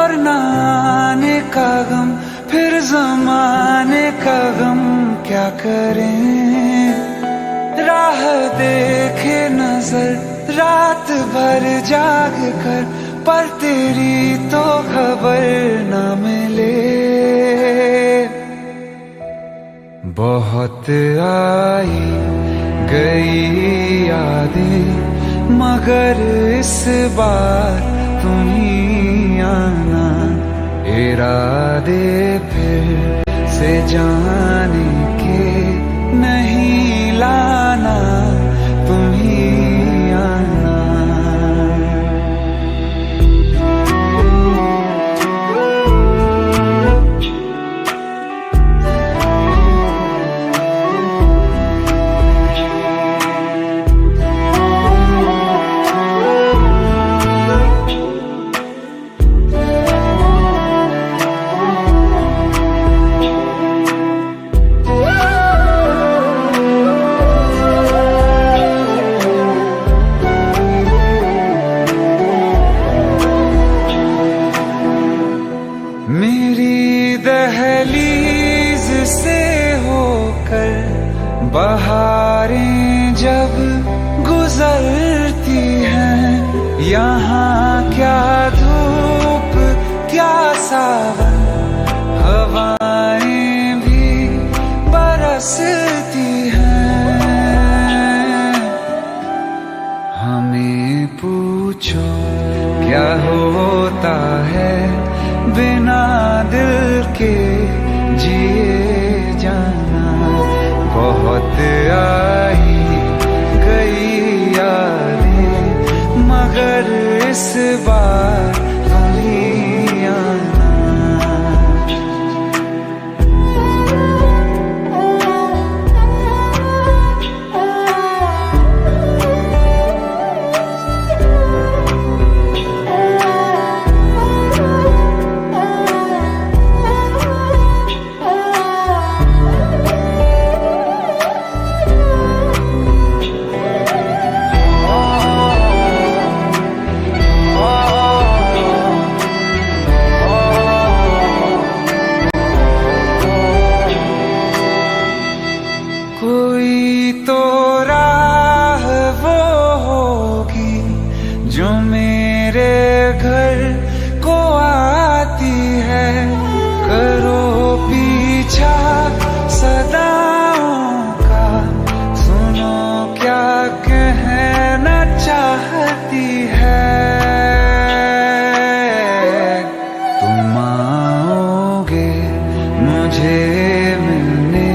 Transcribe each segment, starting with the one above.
और न आने का गम, फिर जमाने का गम क्या करें। राह देखे नजर रात भर जाग कर, पर तेरी तो खबर न मिले। बहुत आई गई यादें, मगर इस बार तुम ही आना। इरादे फिर से जाने के नहीं लाना, तुम ही आना। मेरी दहलीज से होकर बहारें जब गुजरती हैं, यहाँ क्या धूप क्या सावन, हवाएं भी बरसती हैं। हमें पूछो क्या होता है बिना दिल के जिए जाना। बहुत आई गई यादें, मगर इस बार तुम ही आना। कोई तो राह वो होगी जो मेरे घर को आती है। करो पीछा सदाओं का, सुनो क्या कहना चाहती है। तुम आओगे मुझे मिलने,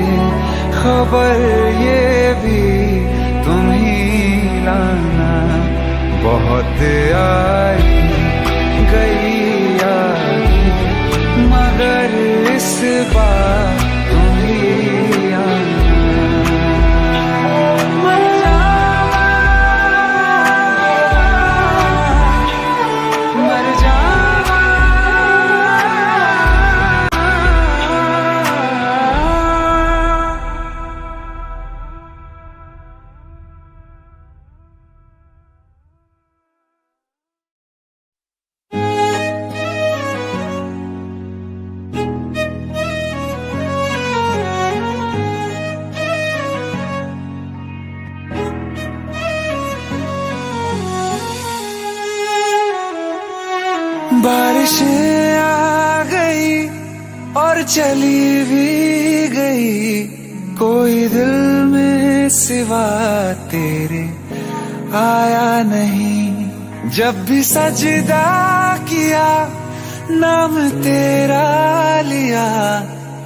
खबर ये भी तुम ही लाना। बहुत आई गई यादें, मगर इस बार तुम ही आना। मर जावा, मर जावा। बारिशें आ गई और चली भी गई, कोई दिल में सिवा तेरे आया नहीं। जब भी सजदा किया नाम तेरा लिया,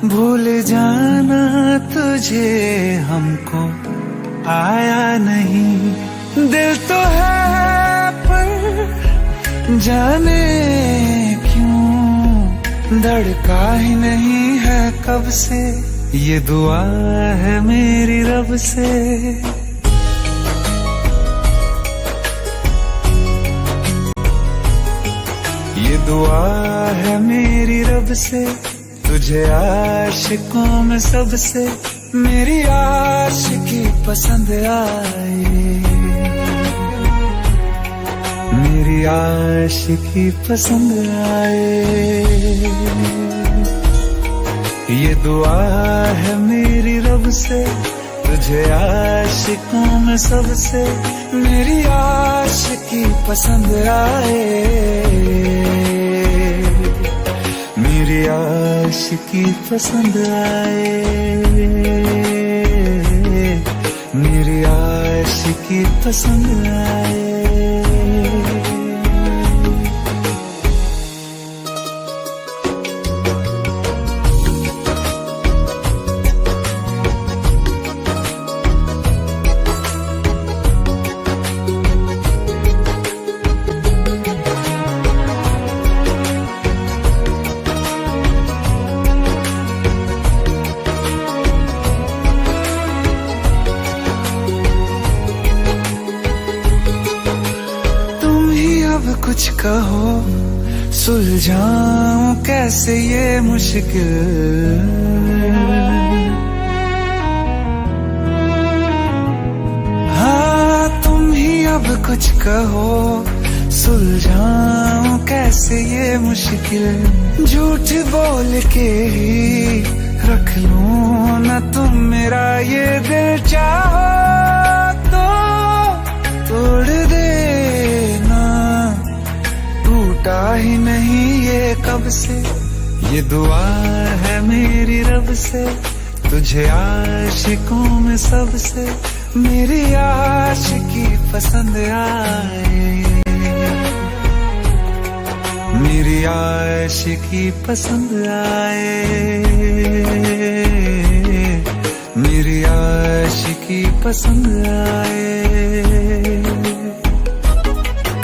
भूल जाना तुझे हमको आया नहीं। दिल तो है पर जाने क्यों धड़का ही नहीं है कब से। ये दुआ है मेरी रब से। ये दुआ है मेरी रब से, तुझे आशिकों में सबसे मेरी आशिकी पसंद आए। मेरी मेरी आशिकी पसंद आए। ये दुआ है मेरी रब से, तुझे आशिकों में सबसे मेरी आशिकी पसंद आए। मेरी आशिकी पसंद आए। मेरी आशिकी पसंद आए। कुछ कहो सुलझाऊं कैसे ये मुश्किल, हाँ तुम ही अब कुछ कहो सुलझाऊं कैसे ये मुश्किल। झूठ बोल के ही रख लूं ना तुम मेरा ये दिल, चाहो तो तोड़ देना, टूटा ही नहीं ये कब से। ये दुआ है मेरी रब से, तुझे आशिकों में सबसे मेरी आशिकी पसंद आए। मेरी आशिकी पसंद आए। मेरी आशिकी पसंद आए।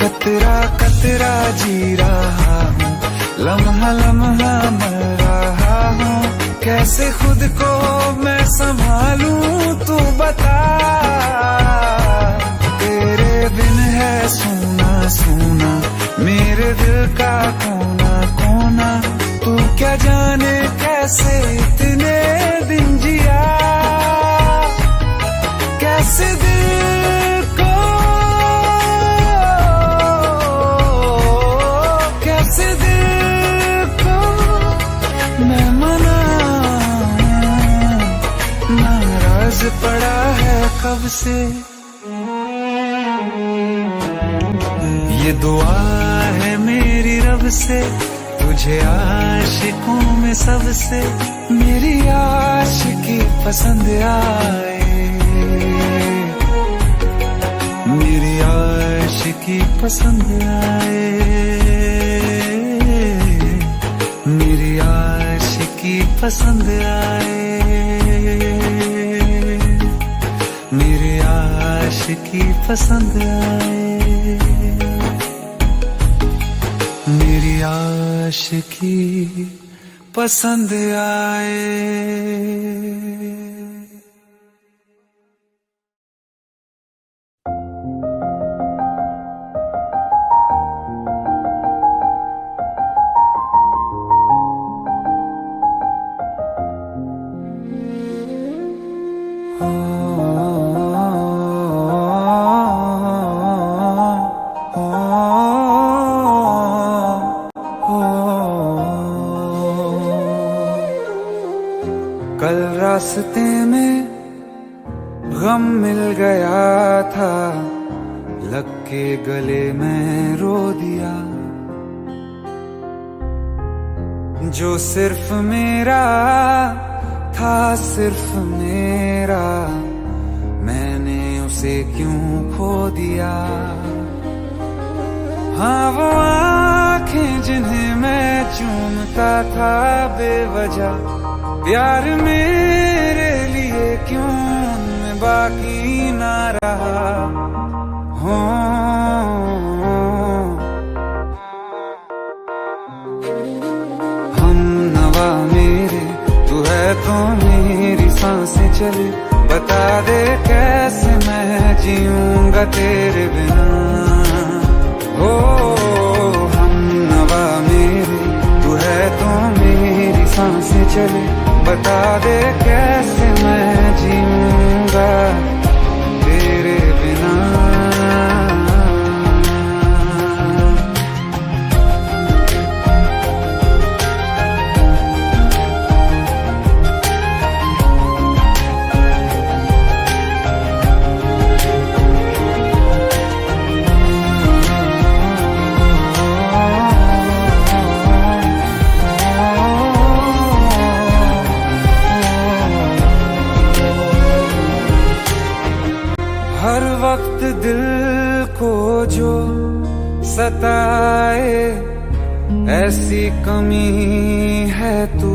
कतरा कतरा जी रहा हूँ, लम्हा लम्हा मर रहा हूँ, कैसे खुद को मैं संभालूं तू बता। तेरे बिन है सूना सूना मेरे दिल का कोना कोना, तू क्या जाने कैसे इतने दिन जिया, कैसे दिल को कैसे दिल को मैं मनाऊं, नाराज पड़ा है कब से। ये दुआ है मेरी रब से, तुझे आशिकों में सबसे मेरी आशिकी पसंद आए। मेरी आशिकी पसंद आए। मेरी आशिकी पसंद आए। मेरी आशिकी पसंद आए। मेरी आशिकी पसंद आए। कल रास्ते में गम मिल गया था, लग के गले में रो दिया। जो सिर्फ मेरा था सिर्फ मेरा, मैंने उसे क्यों खो दिया। हाँ वो आँखें जिन्हें मैं चूमता था बेवजह, प्यार मेरे लिए क्यों उनमें बाकी ना रहा। हो हम नवा मेरे, तू है तो मेरी सांसें चले, बता दे कैसे मैं जीऊंगा तेरे बिना। हो हम नवा मेरे, तू है तो मेरी सांसें चले, बता दे कैसे मैं जीऊंगा तेरे बिना। हर वक्त दिल को जो सताए ऐसी कमी है तू।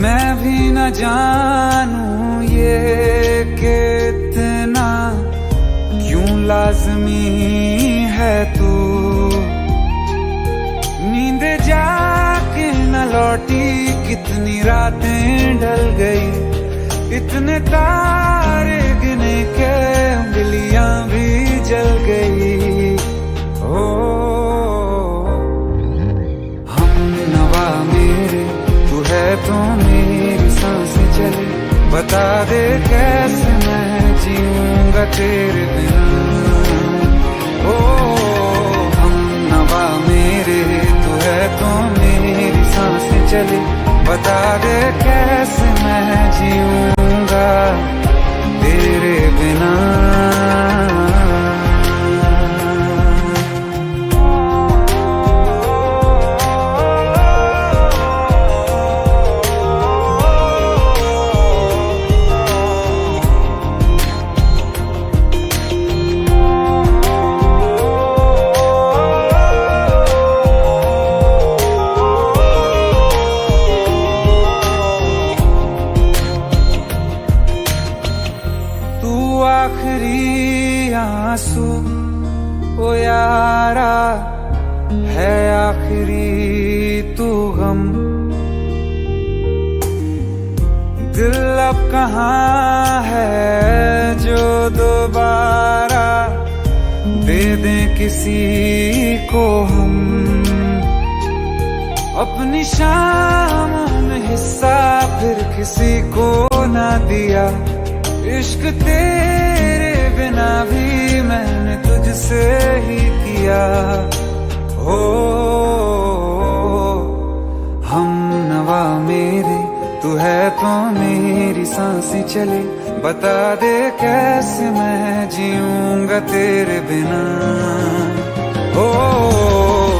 मैं भी न जानूं ये कि इतना क्यों लाज़मी है तू। नींद जाके न लौटी कितनी रातें ढल गई, इतने तारे गिने के उंगलियां भी जल गई। ओ हम नवा मेरे तू है तो मेरी सांसें चले, बता दे कैसे मैं जीऊंगा तेरे बिना। ओ हम नवा मेरे तू है तो मेरी सांसें चले, बता दे कैसे मैं जीऊंगा तेरे बिना। आखिरी आंसू ओ यारा है, आखिरी तू गम। दिल अब कहाँ है जो दोबारा दे दें किसी को हम। अपनी शामों में हिस्सा फिर किसी को ना दिया, इश्क तेरे बिना भी मैंने तुझसे ही किया। हो हम नवा मेरे तू है तो मेरी सांसें चले, बता दे कैसे मैं जीऊंगा तेरे बिना। हो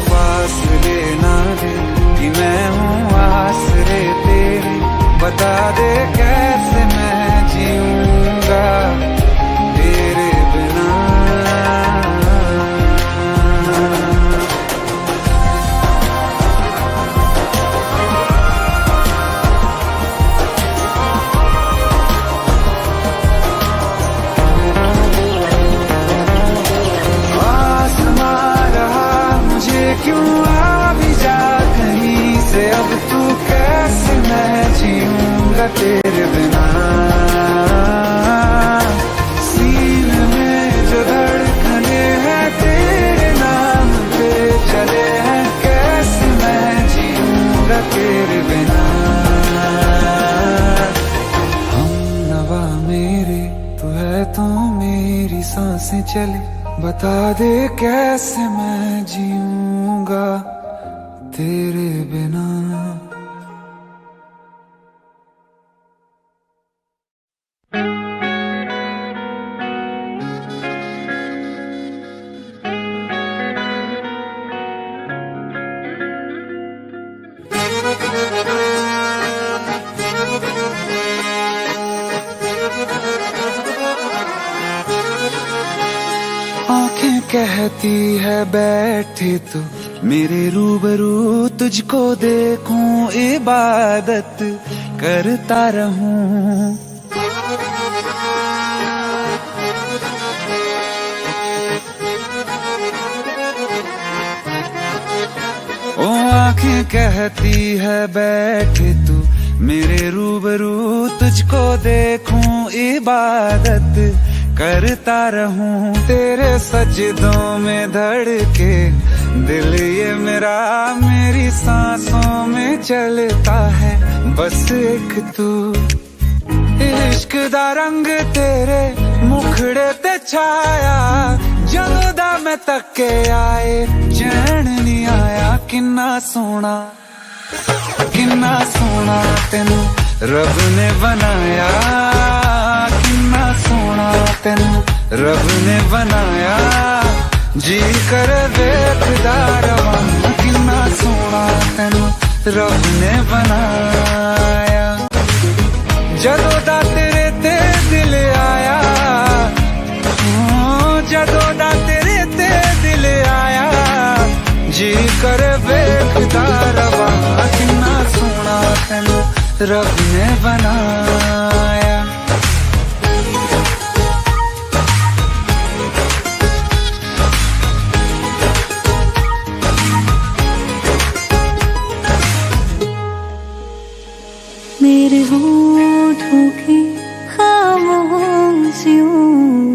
फासले ना दे कि मैं हूँ आसरे तेरे, बता दे कैसे मैं जीऊंगा तेरे बिना। आसमां रहा मुझे क्यों आ भी जा कहीं से, अब तू कैसे मैं जीऊंगा तेरे बिना। सीने में जो धड़कने हैं तेरे नाम पे चले हैं, कैसे मैं जीऊंगा तेरे बिना। हम नवा मेरे तू है तो मेरी सांसें चले, बता दे कैसे मैं जीऊंगा तेरे बिना। आंखें कहती है बैठे तो मेरे रूबरू तुझको देखूं, इबादत करता रहूं। ओ आंखें कहती है बैठे तू मेरे रूबरू तुझको देखूं, इबादत करता रहूं। तेरे सजदों में धड़के दिल ये मेरा, मेरी सांसों में चलता है बस एक तू। इश्क दा रंग तेरे मुखड़े ते छाया, ਜਦੋਂ ਦਾ मैं तके आए चैन नहीं आया। किन्ना सोना तेनू रब ने बनाया, किन्ना सोना तेनू रब ने बनाया। जी कर वेखदा रवां, किन्ना सोना तेनू रब ने बनाया। जदों दा तेरे ते रब ने बनाया। मेरे होठों की खामोशियों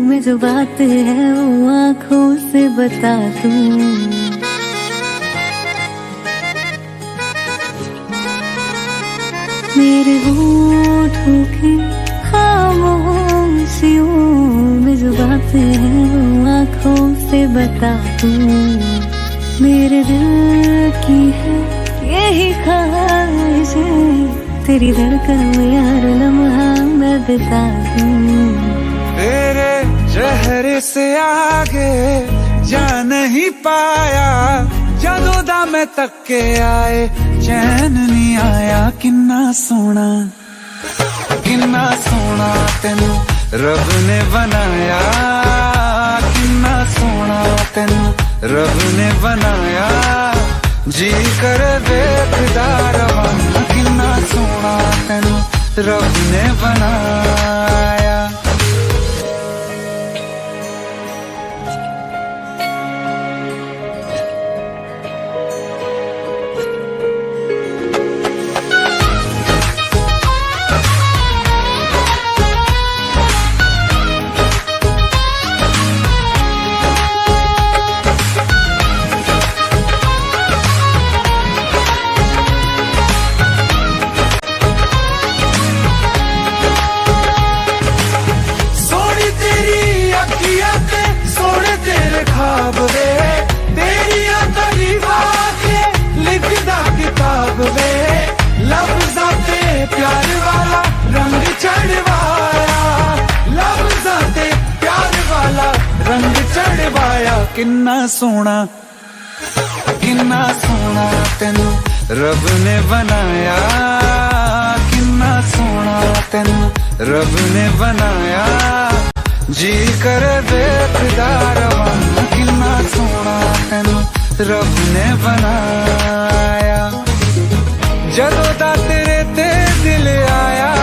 में जो बात है वो आँखों से बता दूं। मेरे होठों की खामोशियों में जो बात है वो आँखों से बता दूं। मेरे दिल की है यही ख्वाहिशें, तेरी धड़कन में यार लम्हा मैं बिता दूं। तेरे चेहरे से आगे जा नहीं पाया, जदों दा मैं तक के आए चैन नहीं आया। किन्ना सोना तेनू रब ने बनाया, किन्ना सोना तेनू रब ने बनाया। जी कर वेखदा रवां, किन्ना सोना तेनू रब ने बनाया। ख्वाब वे तेरिया तारीफां के लिखदा किताब वे, लफ्ज़ां ते प्यार वाला रंग चढ़वाया, लफ्ज़ां ते प्यार वाला रंग चढ़वाया। किन्ना सोना तेनू रब ने बनाया, किन्ना सोना तेनू रब ने बनाया। जी कर वेखदा रवां, किन्ना सोना तेनू रब ने बनाया। जदों दा तेरे ते दिल आया,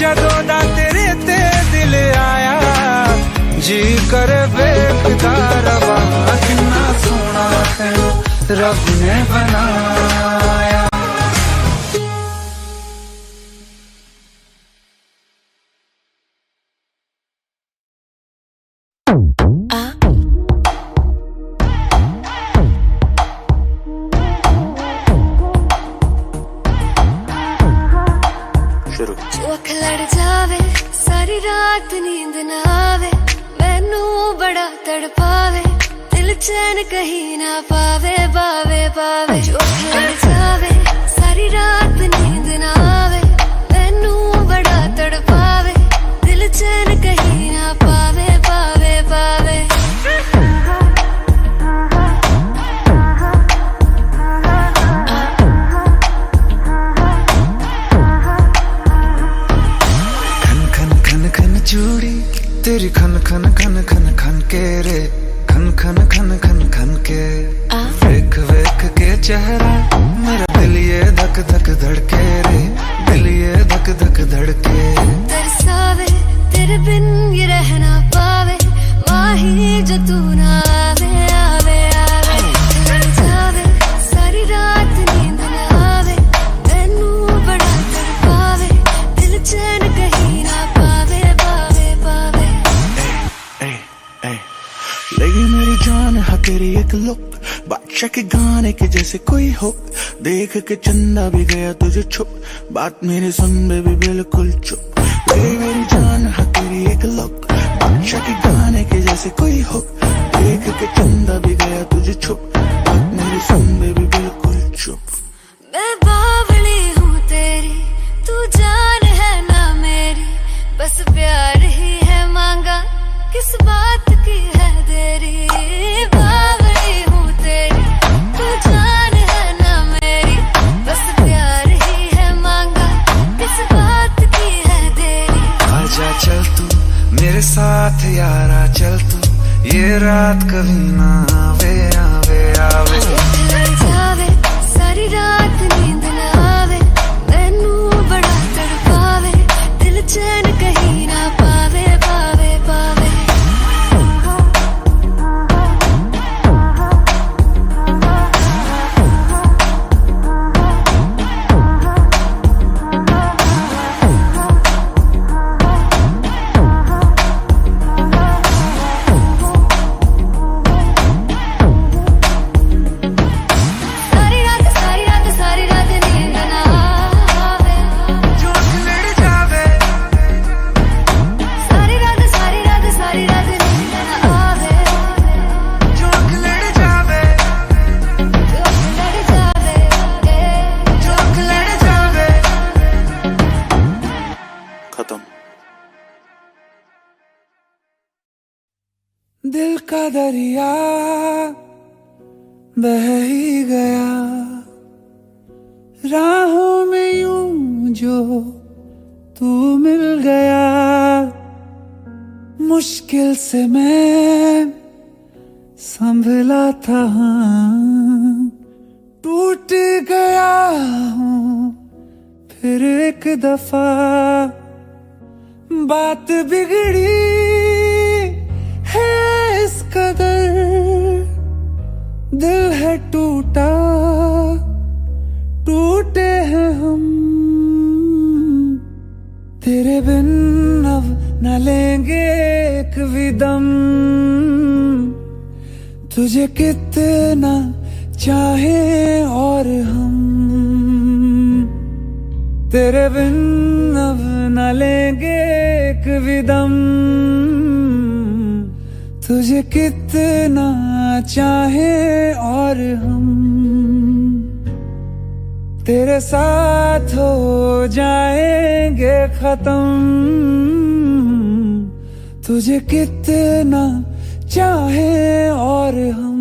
जदों दा तेरे ते दिल आया। जी कर वेखदा रवां, किन्ना सोना तेनू रब ने बनाया। जो अख लड़ जावे सारी रात नींद ना आवे, मैनू बड़ा तड़पावे, दिल चैन कहीं ना पावे पावे पावे। जो अख लड़ जावे सारी रात नींद ना आवे, मैनू बड़ा तड़पावे, दिल चैन कहीं ना पावे पावे पावे। चूड़ी तेरी खन खन खन खन खन के रे, खन खन खन खन खन के। वेख वेख के चेहरा मेरा दिल ये धक धक धड़के रे, दिल ये धक धक धड़के। तरसावे तेरे बिन ये रह ना पावे, माही जो तू ना आवे आवे आवे। लड़ जावे सारी रात नींद ना आवे, मैनू बड़ा तड़पावे, दिल चैन कहीं ना पावे पावे पावे। लगी मेरी जान है तेरी एक लुक, बादशाह के गाने के जैसे कोई हो, देख के चंदा भी गया तुझे छुप, बात मेरे सुन बेबी बिल्कुल चुप। लगी मेरी जान है तेरी एक लुक, बादशाह के गाने के जैसे कोई हो, देख के चंदा भी गया तुझे छुप, बात मेरे सुन बेबी बिल्कुल चुप। मैं बावली हूँ तेरी, तू जान है ना मेरी, बस प्यार ही है मांगा, किस बात की है देरी। बावली हूँ तेरी, तू जान है ना मेरी, बस प्यार ही है मांगा, किस बात की है देरी। आजा चल तू मेरे साथ यारा, चल तू ये रात कभी ना आवे आवे आवे। लड़ जावे सारी रात नींद ना आवे, दिल का दरिया बह ही गया राहों में यूं जो तू मिल गया। मुश्किल से मैं संभला था, टूट गया हूँ फिर एक दफा। बात बिगड़ी है इस कदर, दिल है टूटा, टूटे हैं हम। तेरे बिन अब न लेंगे एक भी दम, तुझे कितना चाहे और हम। तेरे बिन अब न लेंगे एक भी दम, तुझे कितना चाहे और हम। तेरे साथ हो जाएंगे खत्म, तुझे कितना चाहे और हम।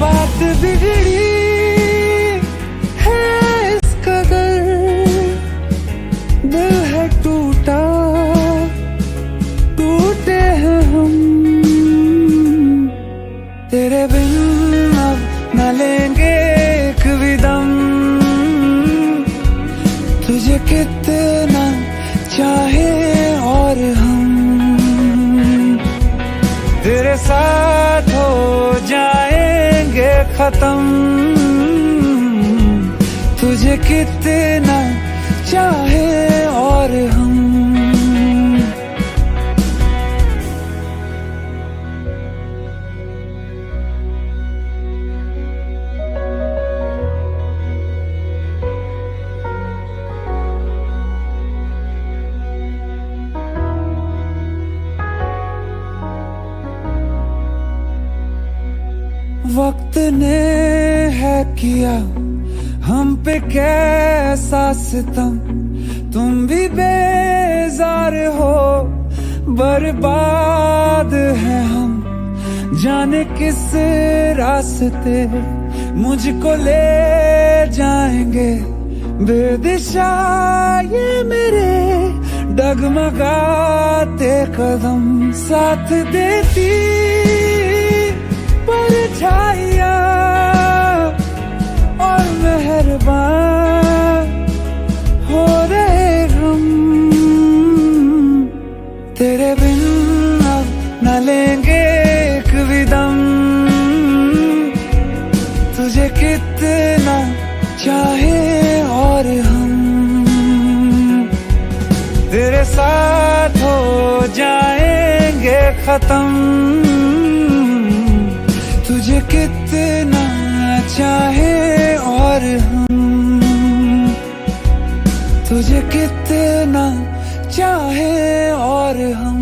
बात बिगड़ी है इस कदर, दिल है टूटा, टूटे हैं हम। तेरे बिन अब न लेंगे एक भी दम, तुझे कितना चाहे और हम। तेरे साथ हो जाएंगे खत्म, तुझे कितना चाहे और हम। वक्त ने है किया हम पे कैसा सितम, तुम भी बेजार हो, बर्बाद है हम। जाने किस रास्ते मुझको ले जाएंगे, बेदिशा ये मेरे डगमगाते कदम। साथ देती परछाइयाँ और मेहरबान हो रहे हम। तेरे बिन अब न लेंगे एक भी दम, तुझे कितना चाहे और हम। तेरे साथ हो जाएंगे खत्म, तुझे कितना चाहे और हम। तुझे कितना चाहे और हम।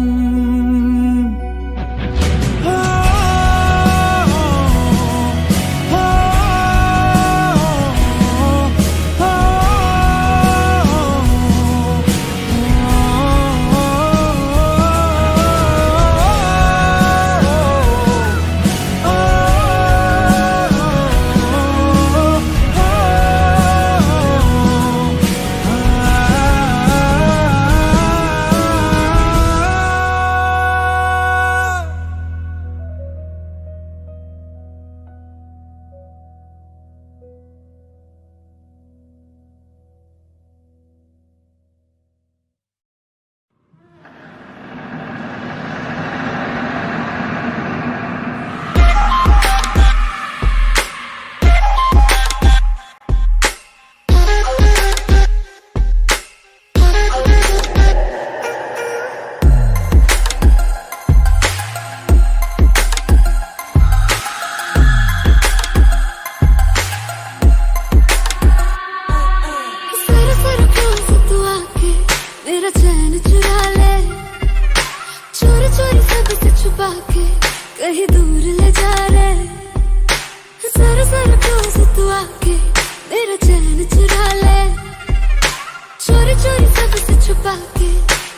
चोरी चोरी सबसे छुपा के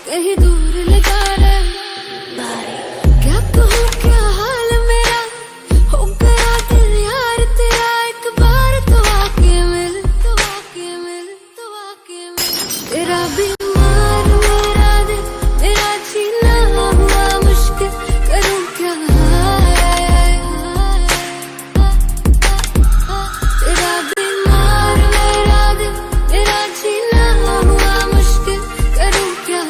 कहीं दूर ले जा रहे क्या कहूँ क्या हाल मेरा हो गया दिल यार तेरा एक बार तो आके मिल तो आके मिल तो आके मिल तेरा बीमार मेरा दिल मेरा जीना हुआ मुश्किल करूँ क्या तेरा बीमार मेरा दिल मेरा जीना हुआ मुश्किल करूँ क्या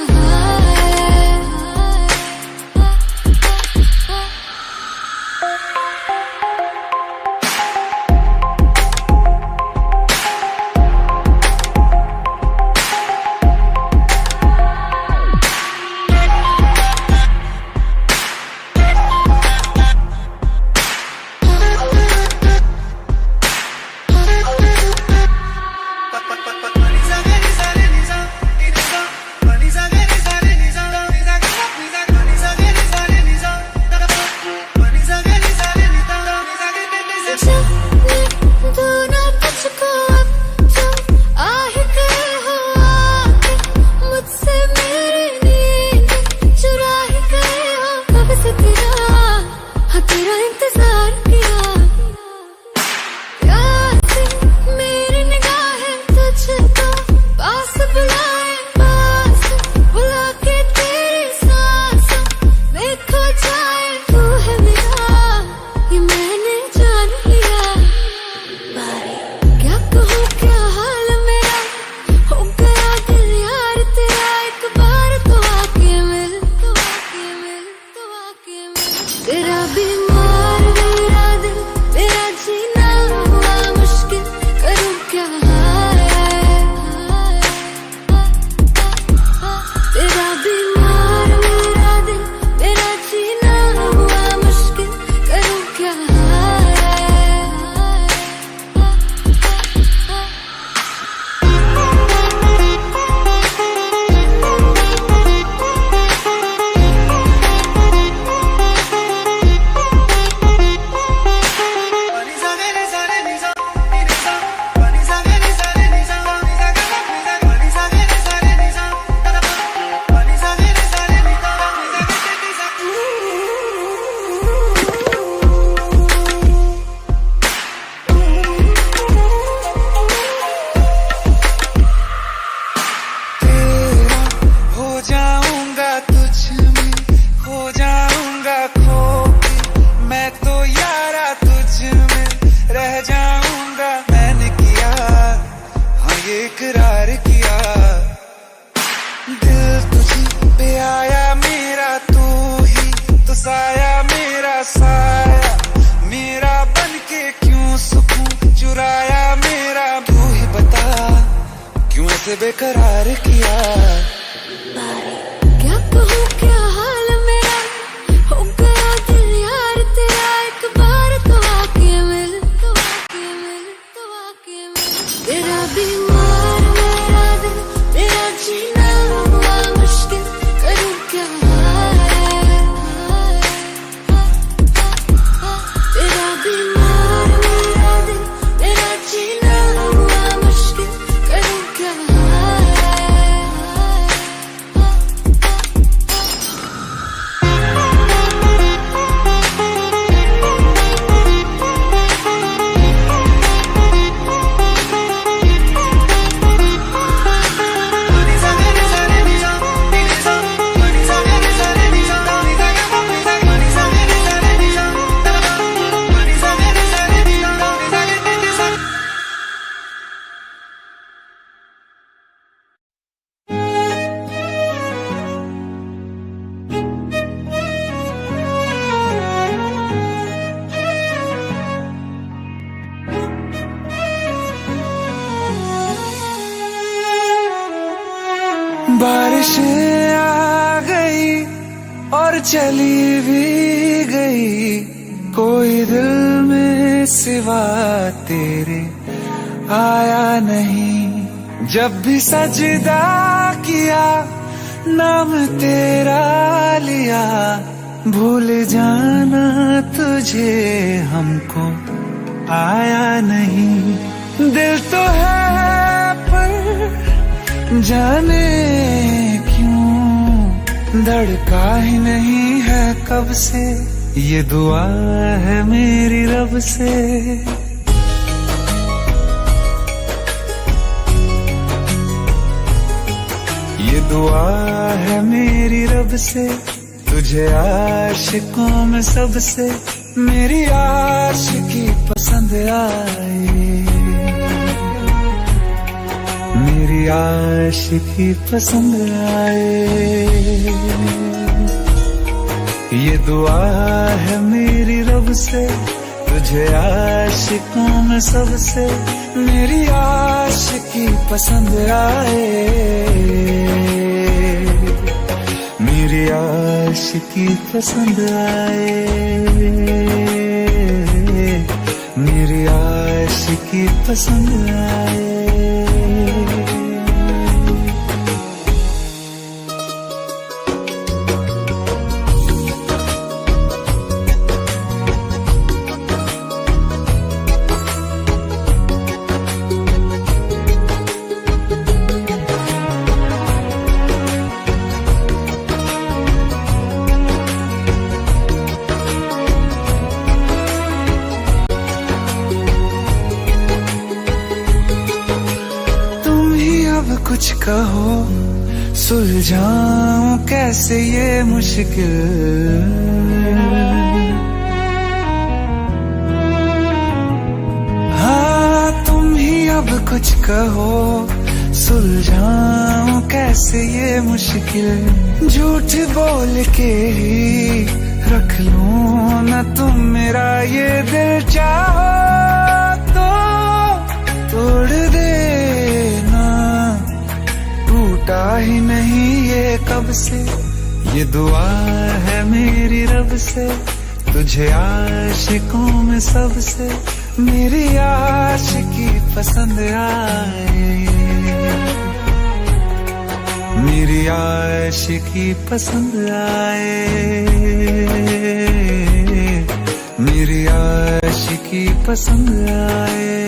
इकरार किया दिल तुझी पे आया मेरा तू ही तो साया मेरा साया मेरा बन के क्यों सुकून चुराया मेरा तू ही बता क्यों ऐसे बेकरार किया क्या कहूँ क्या हाल मेरा हो गया दिल यार तेरा एक बार तो आके मिल तो आके मिल तो आके मिल तेरा बीमार मेरा दिल मेरा जीना हुआ मुश्किल करूँ क्या तेरा बीमार मेरा दिल मेरा जीना हुआ मुश्किल करूँ क्या बारिशें आ गई और चली भी गई कोई दिल में सिवा तेरे आया नहीं जब भी सजदा किया नाम तेरा लिया भूल जाना तुझे हमको आया नहीं दिल तो है पर जाने क्यों धड़का ही नहीं है कब से, ये दुआ है मेरी रब से। ये दुआ है मेरी रब से, तुझे आशिकों में सबसे मेरी आशिकी पसंद आए, मेरी आशिकी पसंद आए। ये दुआ है मेरी रब से, तुझे आशिकों में सबसे मेरी आशिकी पसंद आए, मेरी आशिकी पसंद आए, मेरी आशिकी पसंद आए। कुछ कहो सुलझाऊं कैसे ये मुश्किल, हाँ तुम ही अब कुछ कहो सुलझाऊं कैसे ये मुश्किल। झूठ बोल के ही रख लूं ना तुम मेरा ये दिल, चाहो तो तोड़ देना, टूटा ही नहीं ये कब से। ये दुआ है मेरी रब से, तुझे आशिकों में सबसे मेरी आशिकी पसंद आए, मेरी आशिकी पसंद आए, मेरी आशिकी पसंद आए।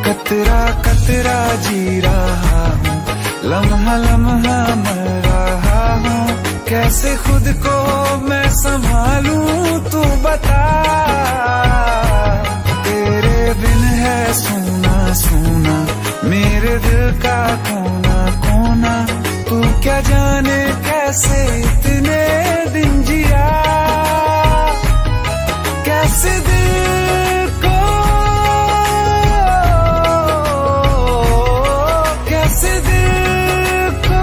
कतरा कतरा जी रहा हूँ, लम्हा लम्हा मर रहा हूँ, कैसे खुद को मैं संभालूं तू बता। तेरे बिन है सूना सूना मेरे दिल का कोना कोना, तू क्या जाने कैसे इतने दिन जिया, कैसे दिल को कैसे दिल को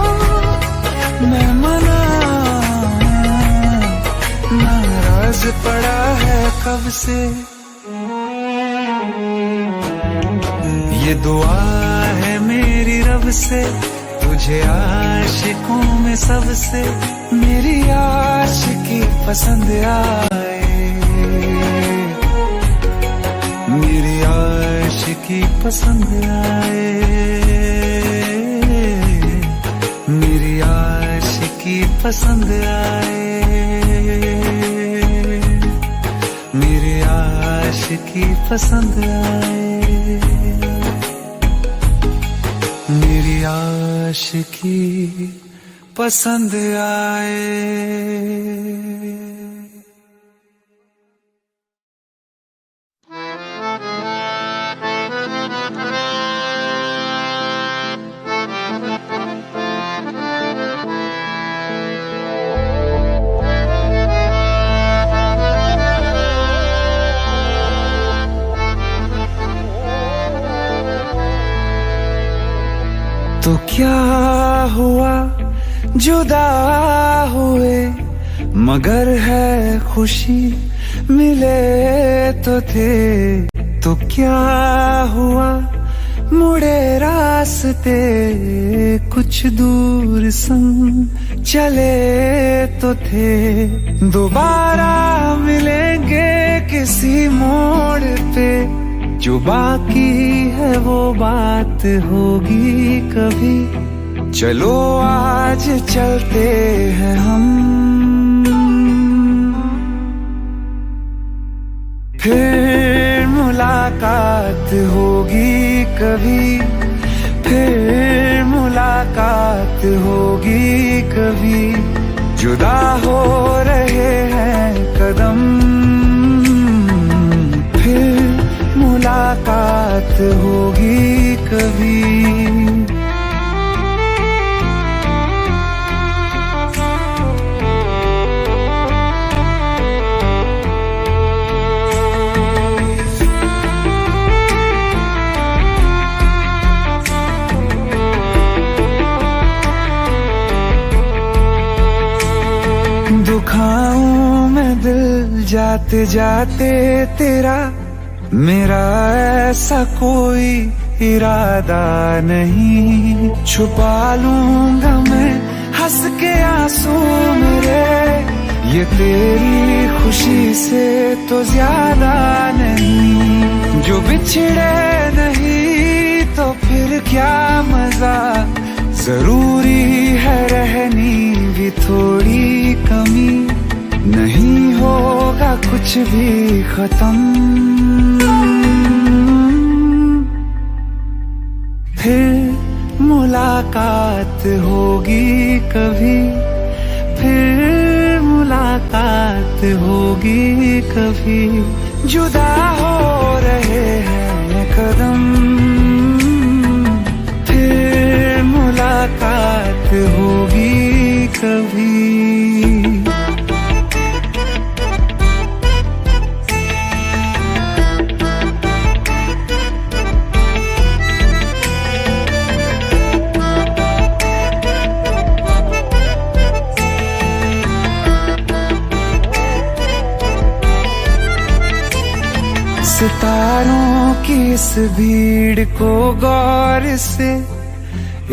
मैं मनाऊं, नाराज पड़ा है कब से। ये दुआ है मेरी रब से, तुझे आशिकों में सबसे मेरी आशिकी पसंद आए, मेरी आशिकी पसंद आए, मेरी आशिकी पसंद आए, मेरी आशिकी पसंद आए, मेरी आशिकी पसंद आए। तो क्या हुआ जुदा हुए, मगर है खुशी मिले तो थे। तो क्या हुआ मुड़े रास्ते, कुछ दूर संग चले तो थे। दोबारा मिलेंगे किसी मोड़ पे, जो बाकी है वो बात होगी कभी। चलो आज चलते हैं हम, फिर मुलाकात होगी कभी। मुलाकात होगी कभी, जुदा हो रहे हैं कदम, फिर मुलाकात होगी कभी। दुखाऊं मैं दिल जाते जाते तेरा, मेरा ऐसा कोई इरादा नहीं, छुपा लूंगा मैं हंस के आंसू मेरे, ये तेरी खुशी से तो ज्यादा नहीं। जो बिछड़े नहीं तो फिर क्या मजा, जरूरी है रहनी भी थोड़ी कमी, नहीं होगा कुछ भी खत्म, फिर मुलाकात होगी कभी, फिर मुलाकात होगी कभी, जुदा हो रहे हैं कदम, फिर मुलाकात होगी कभी। सितारों की इस भीड़ को गौर से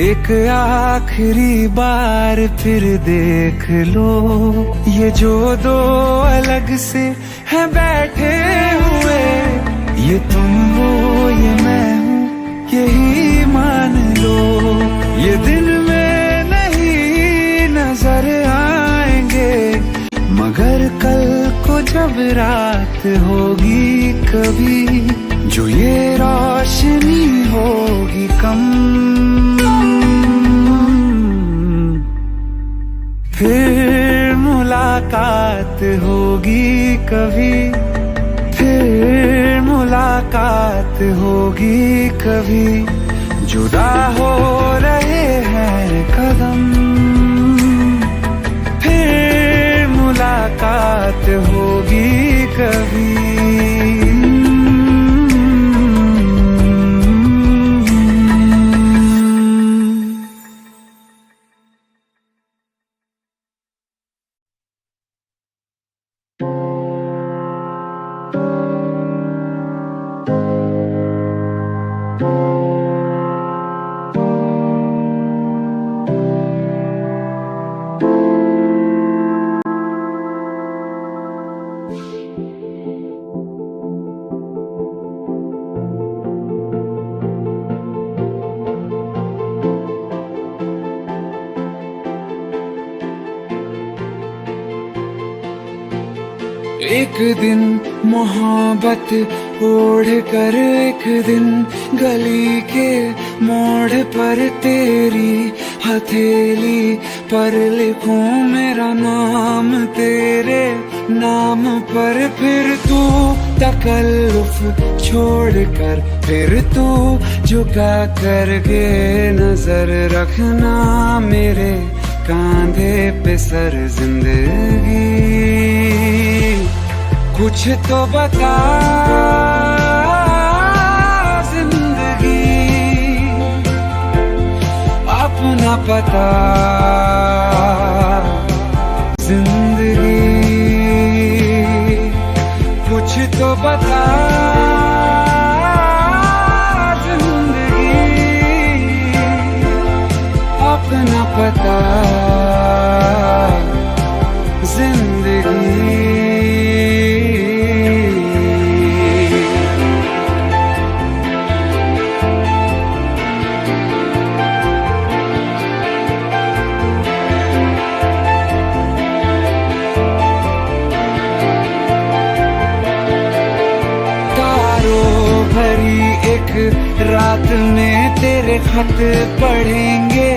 एक आखिरी बार फिर देख लो, ये जो दो अलग से हैं बैठे हुए, ये तुम हो ये मैं हूँ यही मान लो, ये दिन में नहीं नजर आएंगे, मगर कल को जब रात होगी कभी, जो ये रोशनी होगी कम, फिर मुलाकात होगी कभी, फिर मुलाकात होगी कभी, जुदा हो रहे हैं कदम, फिर मुलाकात होगी कभी। एक दिन मोहब्बत ओढ़ कर, एक दिन गली के मोड़ पर तेरी हथेली पर लिखूं मेरा नाम तेरे नाम पर, फिर तू तकल्लुफ छोड़ कर, फिर तू झुका करके नजर रखना मेरे कांधे पे सर, जिंदगी कुछ तो बता जिंदगी, अपना पता जिंदगी, कुछ तो बता जिंदगी, अपना पता जिंदगी। रात में तेरे खत पढ़ेंगे,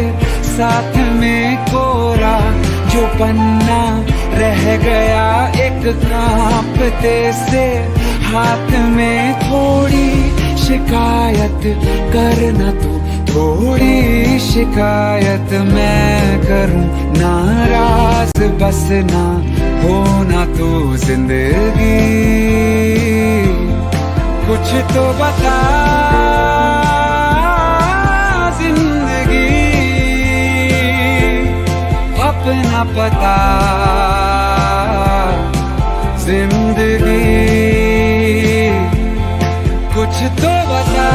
साथ में कोरा जो पन्ना रह गया एक कांपते से हाथ में थोड़ी शिकायत करना तू थोड़ी शिकायत मैं करूं नाराज बस ना होना तू जिंदगी कुछ तो बता जिंदगी अपना पता जिंदगी कुछ तो बता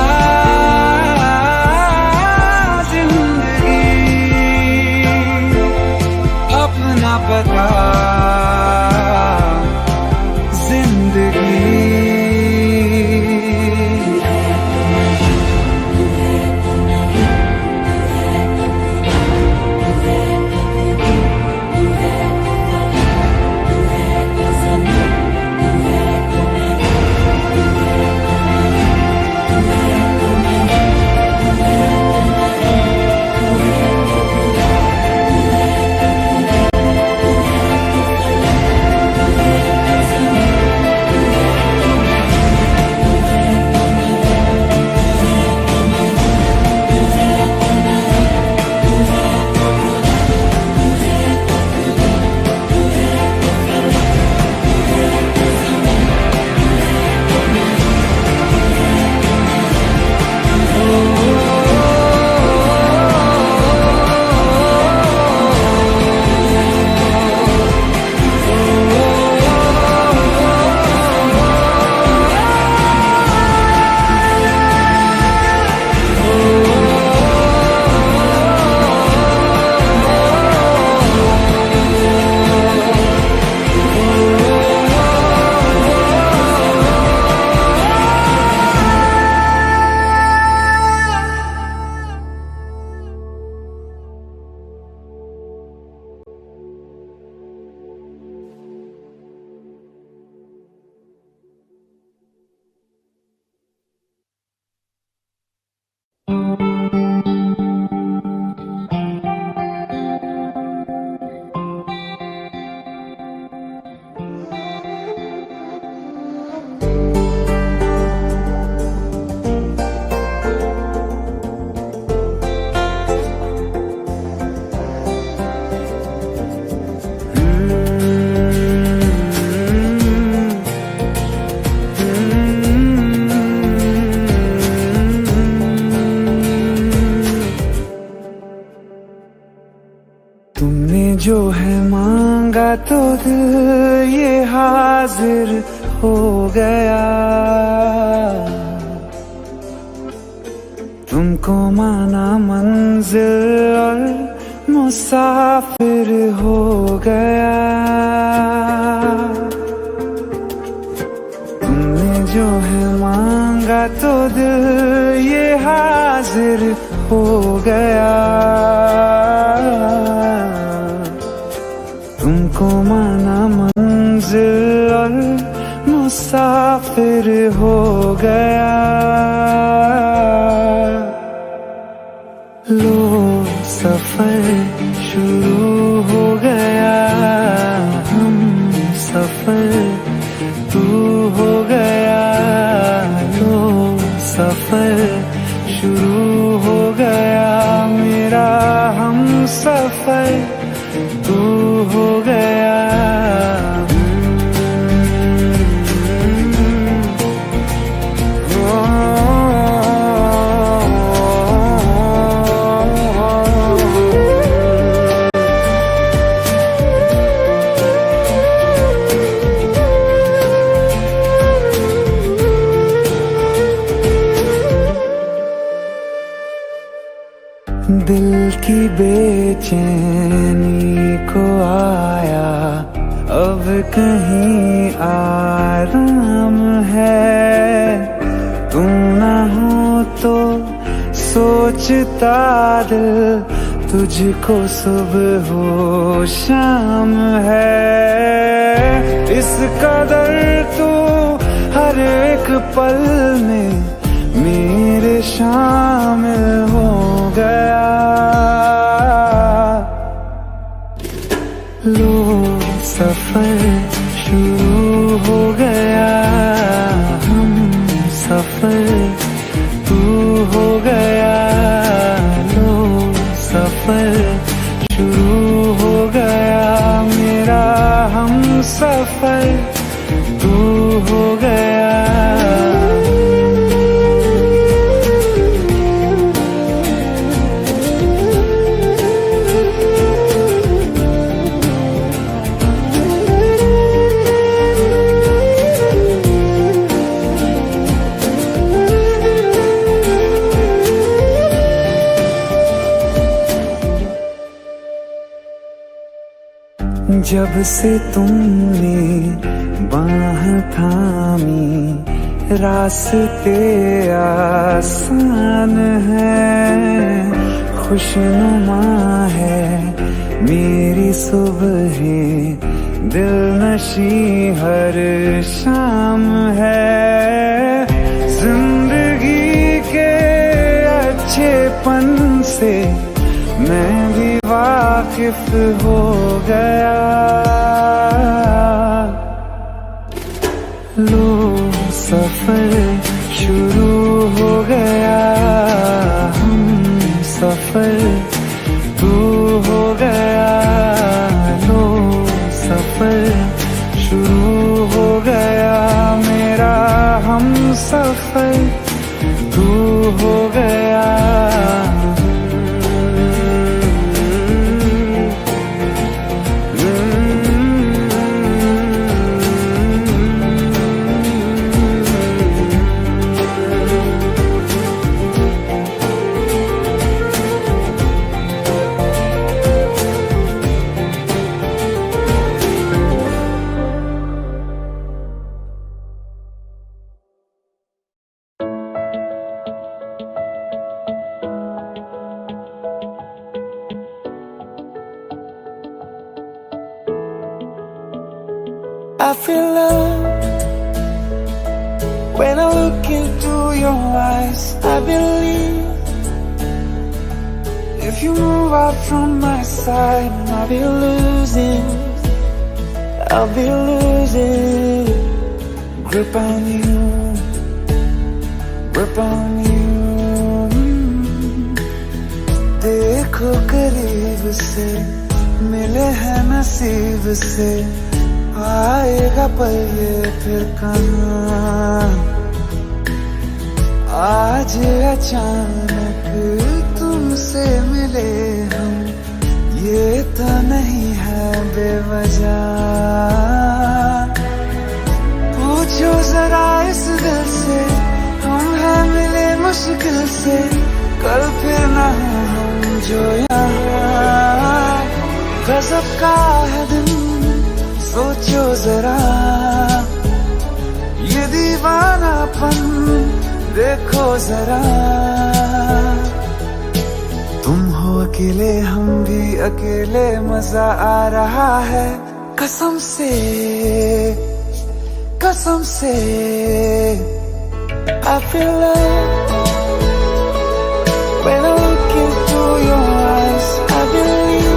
जिंदगी अपना पता जिंदगी जो है मांगा तो दिल ये हाजिर हो गया तुमको माना मंजिल और मुसाफिर हो गया तुमने जो है मांगा तो दिल ये हाजिर हो गया तुमको माना मंजिल और मुसाफिर हो गया लो सफर शुरू हो गया हम सफर तू हो गया लो सफर शुरू हो गया मेरा हम सफर तू हो गया दिल की बेचैनी को आया अब कहीं आराम है तुम ना हो तो सोचता दिल तुझको सुबह हो शाम है इस कदर तू हर एक पल में मेरे शामिल हो गया सफर शुरू हो गया, हम सफर तू हो गया, लो सफर शुरू हो गया मेरा, हम सफर तू हो गया। जब से तुमने बाह थामी रास्ते आसान है, खुशनुमा है मेरी सुबहें, दिल नशी हर शाम है, जिंदगी के अच्छेपन से मैं भी वाकिफ हो गया, लो सफर शुरू हो गया, हम सफर तू हो गया, लो सफर शुरू हो गया मेरा, हम सफर तू हो गया। I feel love when I look into your eyes. I believe if you move out from my side, I'll be losing grip on you, grip on you. देखो करीब से मिले हैं नसीब से, आएगा पल ये फिर कहाँ, आज अचानक तुमसे मिले हम, ये तो नहीं है बेवजह, पूछो जरा इस दिल से, हम हैं मिले मुश्किल से, कल फिर ना हो हम जो यहाँ, गजब का है दिन सोचो जरा, ये दीवानापन देखो जरा, तुम हो अकेले हम भी अकेले, मजा आ रहा है कसम से, कसम से। I feel love when I look into your eyes. I believe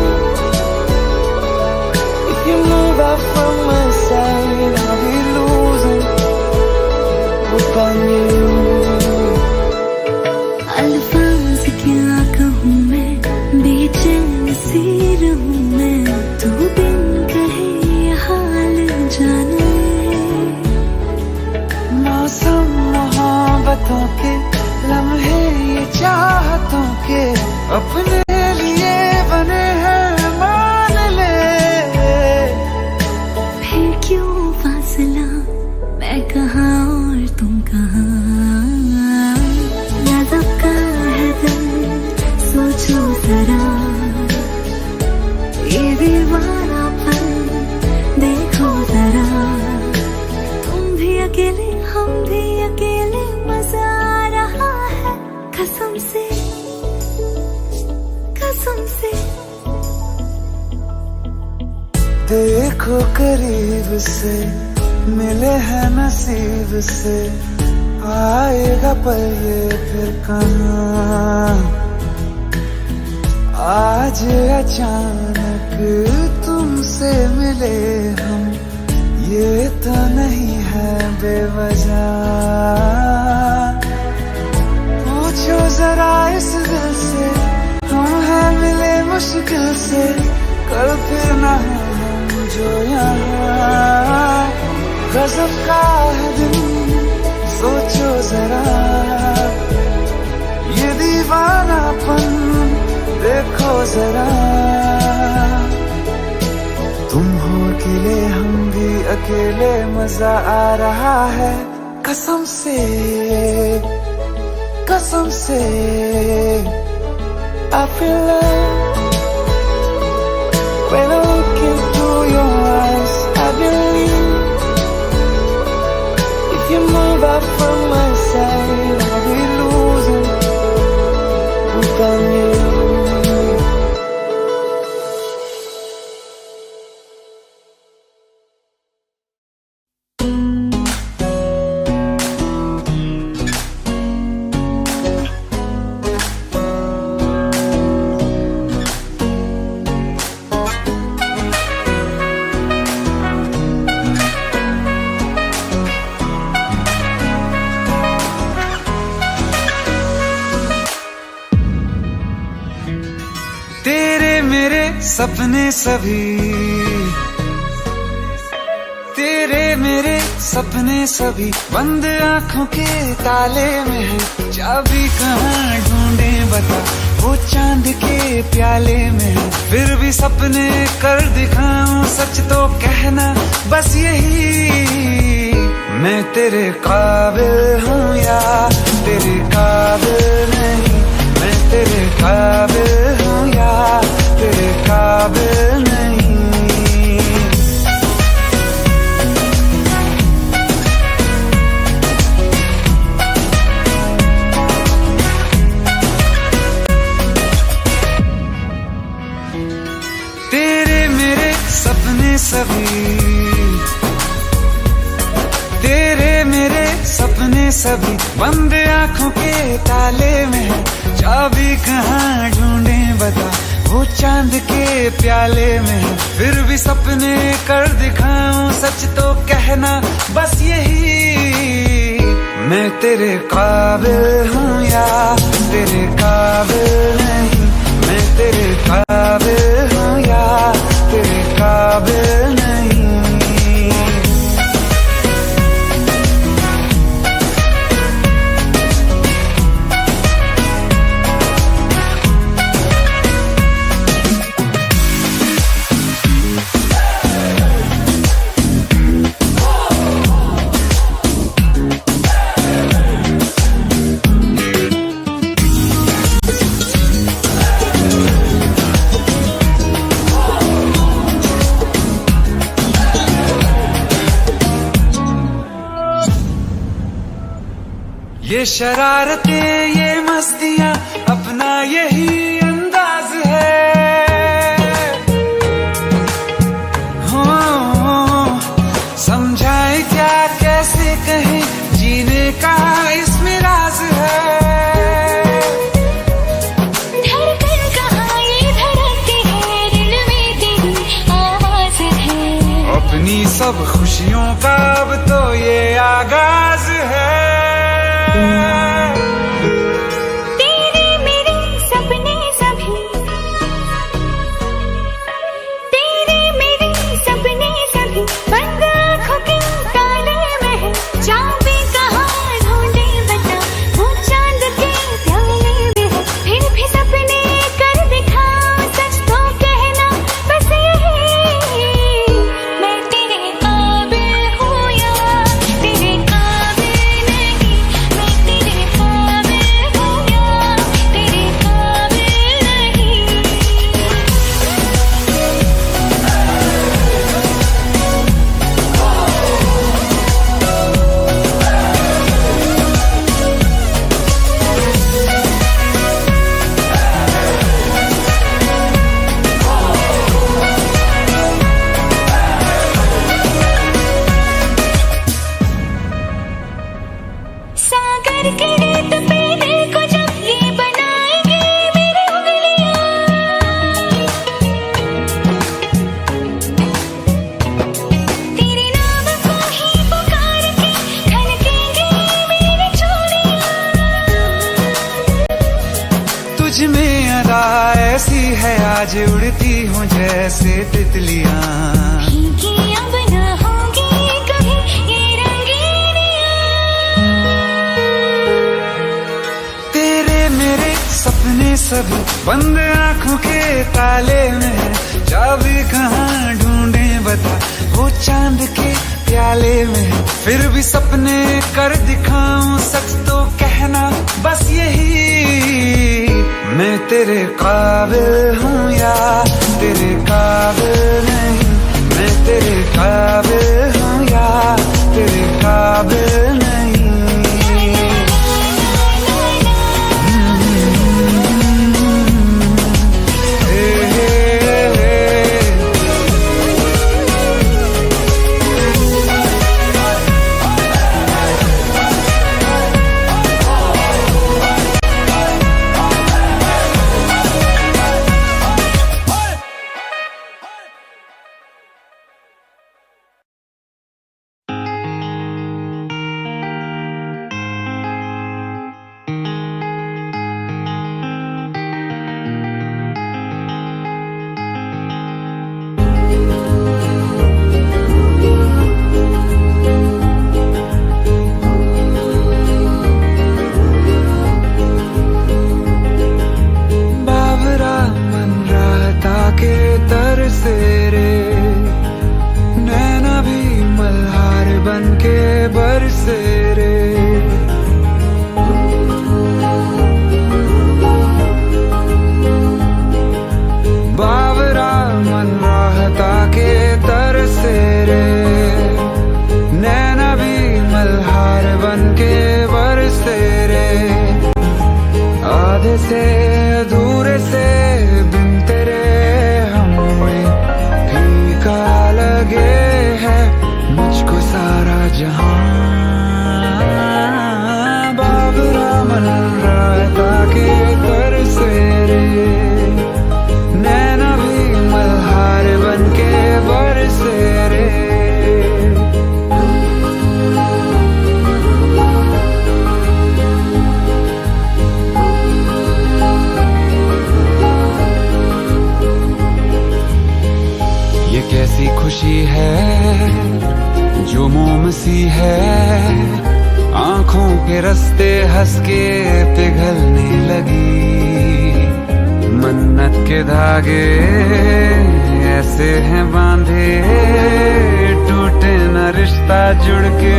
you move out from my side, I'll be losing grip on you. अल्फाज क्या कहूँ मैं, बेचैन सी रहूँ मैं, तू बिन कहे ये हाल जाने, मौसम मोहब्बतों के लम्हे ये चाहतों के, अपने लिए बने हैं मान ले, क्यों फासला मैं कहाँ और तुम कहाँ, गजब का है दिल सोचो जरा, ये दीवानापन देखो जरा, तुम भी अकेले हम भी अकेले, मजा आ रहा है कसम से, कसम से। देखो करीब से मिले हैं नसीब से, आएगा पल ये फिर कहाँ, आज अचानक तू तुमसे मिले हम, ये तो नहीं है बेवजह। पूछो जरा इस दिल से, हम हैं मिले मुश्किल से, कल फिर ना हम जो यहाँ। गजब का है दिन, सोचो जरा, ये दीवानापन देखो जरा। तुम हो अकेले, हम भी अकेले, मजा आ रहा है कसम से, कसम से। I feel love when I look into your eyes. I believe if you move out from my side, I'll be losing hope on you. सपने सभी, तेरे मेरे सपने सभी, बंद आंखों के ताले में है। चाबी कहाँ ढूंढे बता, वो चांद के प्याले में है। फिर भी सपने कर दिखाऊं, सच तो कहना बस यही। मैं तेरे काबिल हूँ या तेरे काबिल नहीं, मैं तेरे काबिल हूँ या तेरे काबिल नहीं। तेरे मेरे सपने सभी, तेरे मेरे सपने सभी, बंद आंखों के ताले में है। चाबी कहाँ ढूंढे बता, वो चांद के प्याले में है। फिर भी सपने कर दिखाऊं, सच तो कहना बस यही। मैं तेरे काबिल हूँ या तेरे काबिल नहीं, मैं तेरे काबिल हूँ या तेरे काबिल नहीं। ये शरारतें, ये मस्तियाँ, अपना यही अंदाज है। हो समझाए क्या, कैसे कहें, जीने का इसमें राज है। धड़कन कहाँ ये धड़कती है, दिल में तेरी आवाज है। अपनी सब खुशियों का अब तो ये आगाज है। तेरे मेरे सपने सभी, तेरे मेरे सपने सभी, बंद आँखों के ताले में है। चाबी कहाँ ढूंढे बता, वो चांद के प्याले में है। फिर भी सपने कर दिखाऊं, सच तो कहना बस यही। मैं तेरे काबिल हूँ या तेरे काबिल कैसी है आज उड़ती हूँ जैसे तितलियां। फीकी अब न होंगी कभी ये रंगीनियां। तेरे मेरे सपने सब बंद आंखों के ताले में है, चाबी कहाँ ढूंढे बता वो चांद के प्याले में है। फिर भी सपने कर दिखाऊं सच तो कहना बस यही, मैं तेरे काबिल हूँ या तेरे काबिल नहीं। मैं तेरे काबिल हूँ या तेरे काबिल नहीं। से अधूरे से बिन तेरे हमें फीका लगे है मुझको सारा जहां। बाबरा मन राता के कर से रे, नैना भी मल्हार बन के बरसे रे। कैसी खुशी है जो मोम सी है, आंखों के रास्ते हंस के पिघलने लगी। मन्नत के धागे ऐसे हैं बांधे, टूटे न रिश्ता जुड़ के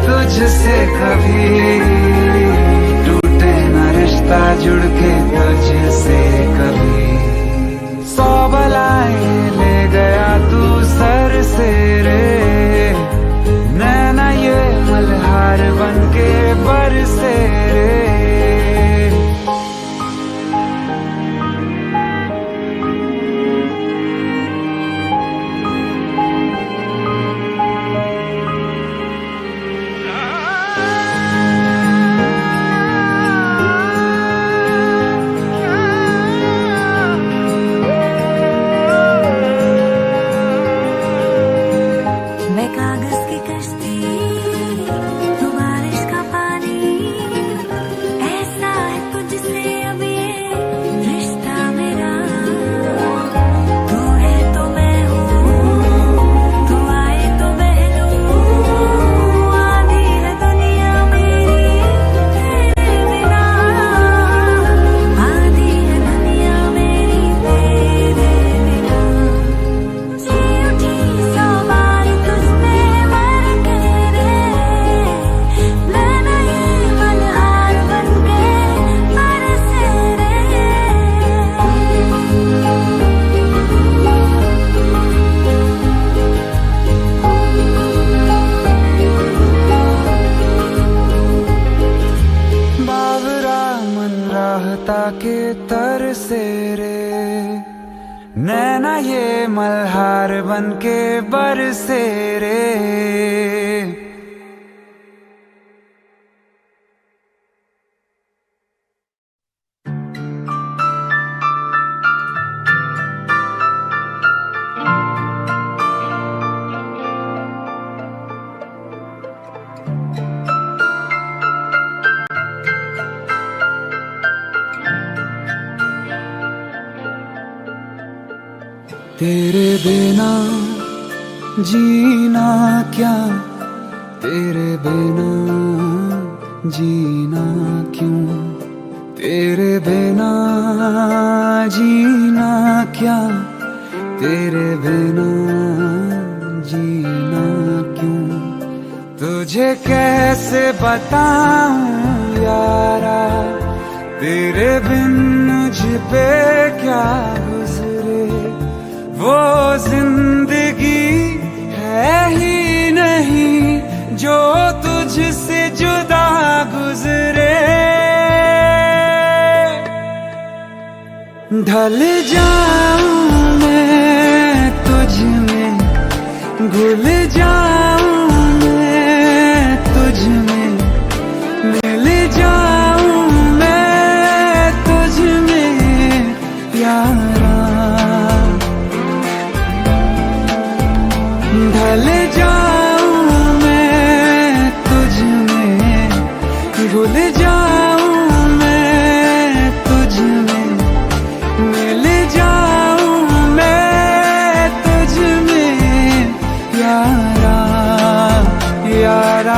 तुझसे कभी। टूटे न रिश्ता जुड़ के तुझसे कभी। 100 बलाएं ले गया तू सर से रे, नैना ये मल्हार बन के बरसे रे। के तर से रे, नैना ये मल्हार बन के बरसे रे। तेरे बिना जीना क्या, तेरे बिना जीना क्यों, तेरे बिना जीना क्या, तेरे बिना जीना क्यों। तुझे कैसे बताऊं यारा, तेरे बिन मुझ पे क्या गुजरे। वो जिंदगी है ही नहीं जो तुझसे जुदा गुजरे। ढल जाऊं मैं तुझ में, घुल जाऊं मैं तुझ में, मिल जाऊं मैं तुझ में प्यारा। ढल जाऊं मैं तुझ में, घुल जाऊं मैं तुझ में, मिल जाऊं मैं तुझ में यारा यारा।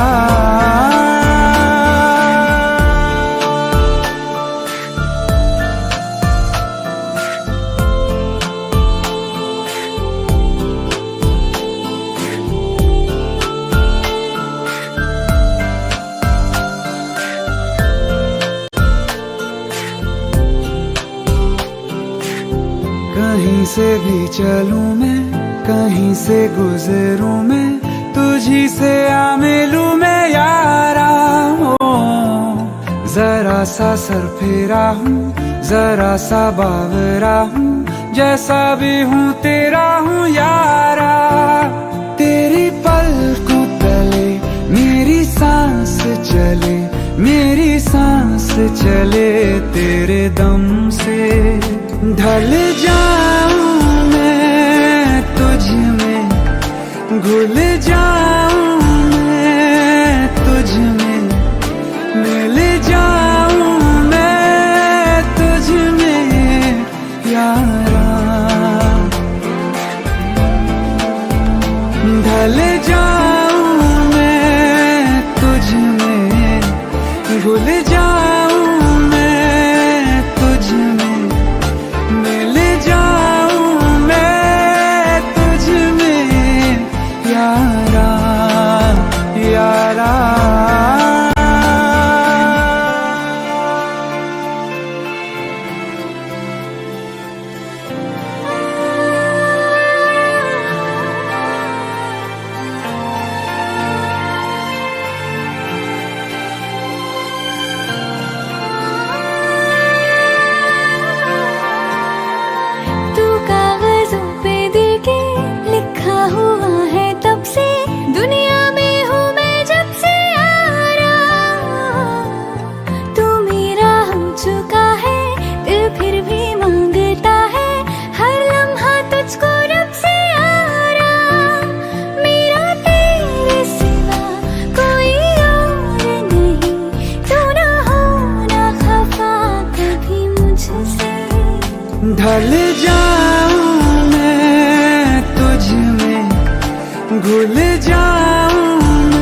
कहीं से भी चलूं मैं, कहीं से गुजरूं मैं, तुझी से आ मिलूं मैं यारा। ओ जरा सा सर फेरा हूँ, जरा सा बावरा हूँ, जैसा भी हूँ तेरा हूँ यारा। तेरी पलकों तले मेरी सांस चले, मेरी सांस चले तेरे दम से। ढल जाऊं मैं तुझ में, घुल जाऊं मैं तुझ में, मिल जाऊं मैं तुझ में यारा। ढल जाऊं मैं तुझ में, घुल जाऊं मैं तुझ में, मिल जाऊं मैं तुझ में यारा यारा। तू कागजों पे दिल के लिखा हुआ है तब से, दुनिया में हूँ मैं जब से यारा। तू मेरा हो चुका है, दिल फिर भी मांगता है हर लम्हा तुझको रब से यारा। मेरा तेरे सिवा कोई और नहीं, तू ना हो ना खफा कभी मुझसे। ढल जाऊं मैं तुझ में, घुल जाऊं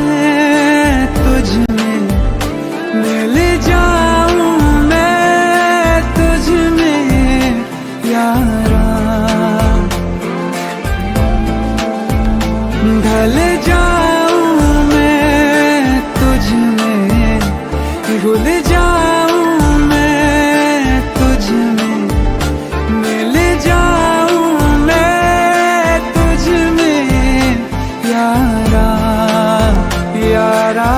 मैं तुझ में, मिल जाऊं मैं तुझ में यारा। ढल जाऊं मैं तुझ में, घुल जाऊं मैं तुझ में, मिल जाऊं मैं तुझ में यारा यारा।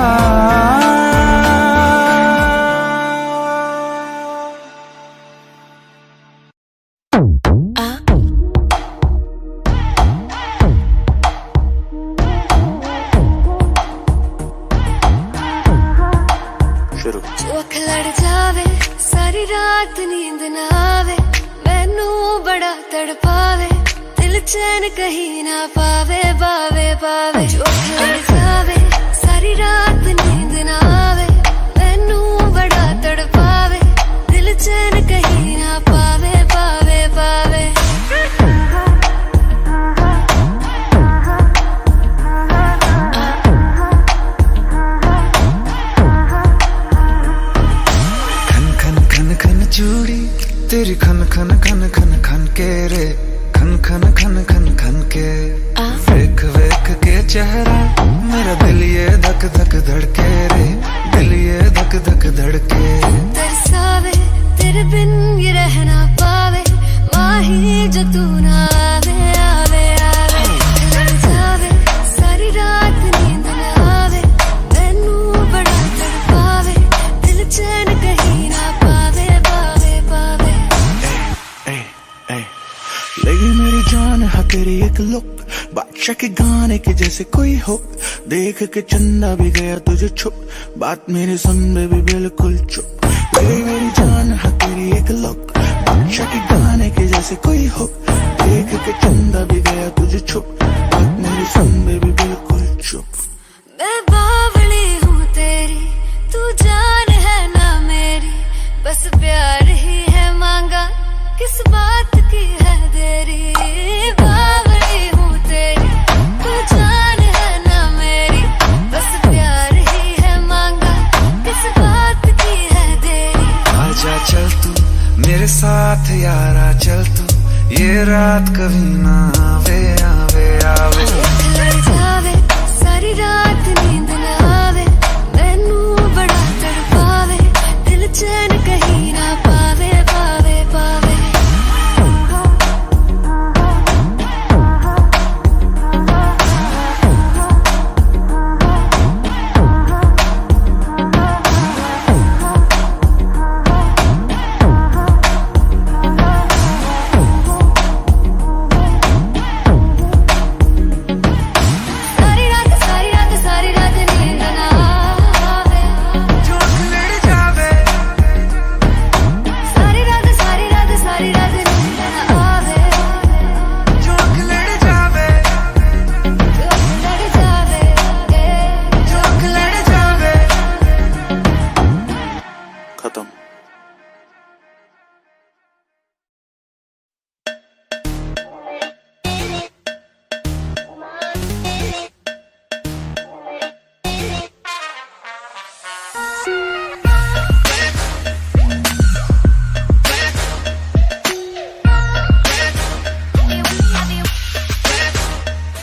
शुरू। जो अख लड़ जावे सारी रात नींद ना आवे, मैनू बड़ा तड़पावे, दिल चैन कहीं ना पावे पावे पावे। जो अख लड़ जावे सारी रात नींद ना आवे, मैनू बड़ा तड़पावे, दिल चैन कहीं ना पावे पावे पावे। लगी मेरी जान है तेरी एक लुक, बादशाह के गाने के जैसे कोई हो, देख के चंदा भी गया तुझे छुप, बात मेरी सुन बेबी बिल्कुल चुप। लगी मेरी जान है तेरी एक लुक, बादशाह के गाने के जैसे कोई हो, देख के चंदा भी गया तुझे छुप, बात मेरी सुन बेबी बिल्कुल चुप। मैं बावली हूँ तेरी, तू जान है ना मेरी, बस प्यार ही है मांगा, किस बात की है देरी। बावली हूँ तेरी, तू जान है ना मेरी, बस प्यार ही है मांगा, किस बात की है देरी। आजा चल तू मेरे साथ यारा, चल तू ये रात कभी ना आवे आवे आवे। लड़ जावे सारी रात नींद ना आवे, मैनू बड़ा तड़पावे, दिल चैन कहीं ना पावे पावे पावे।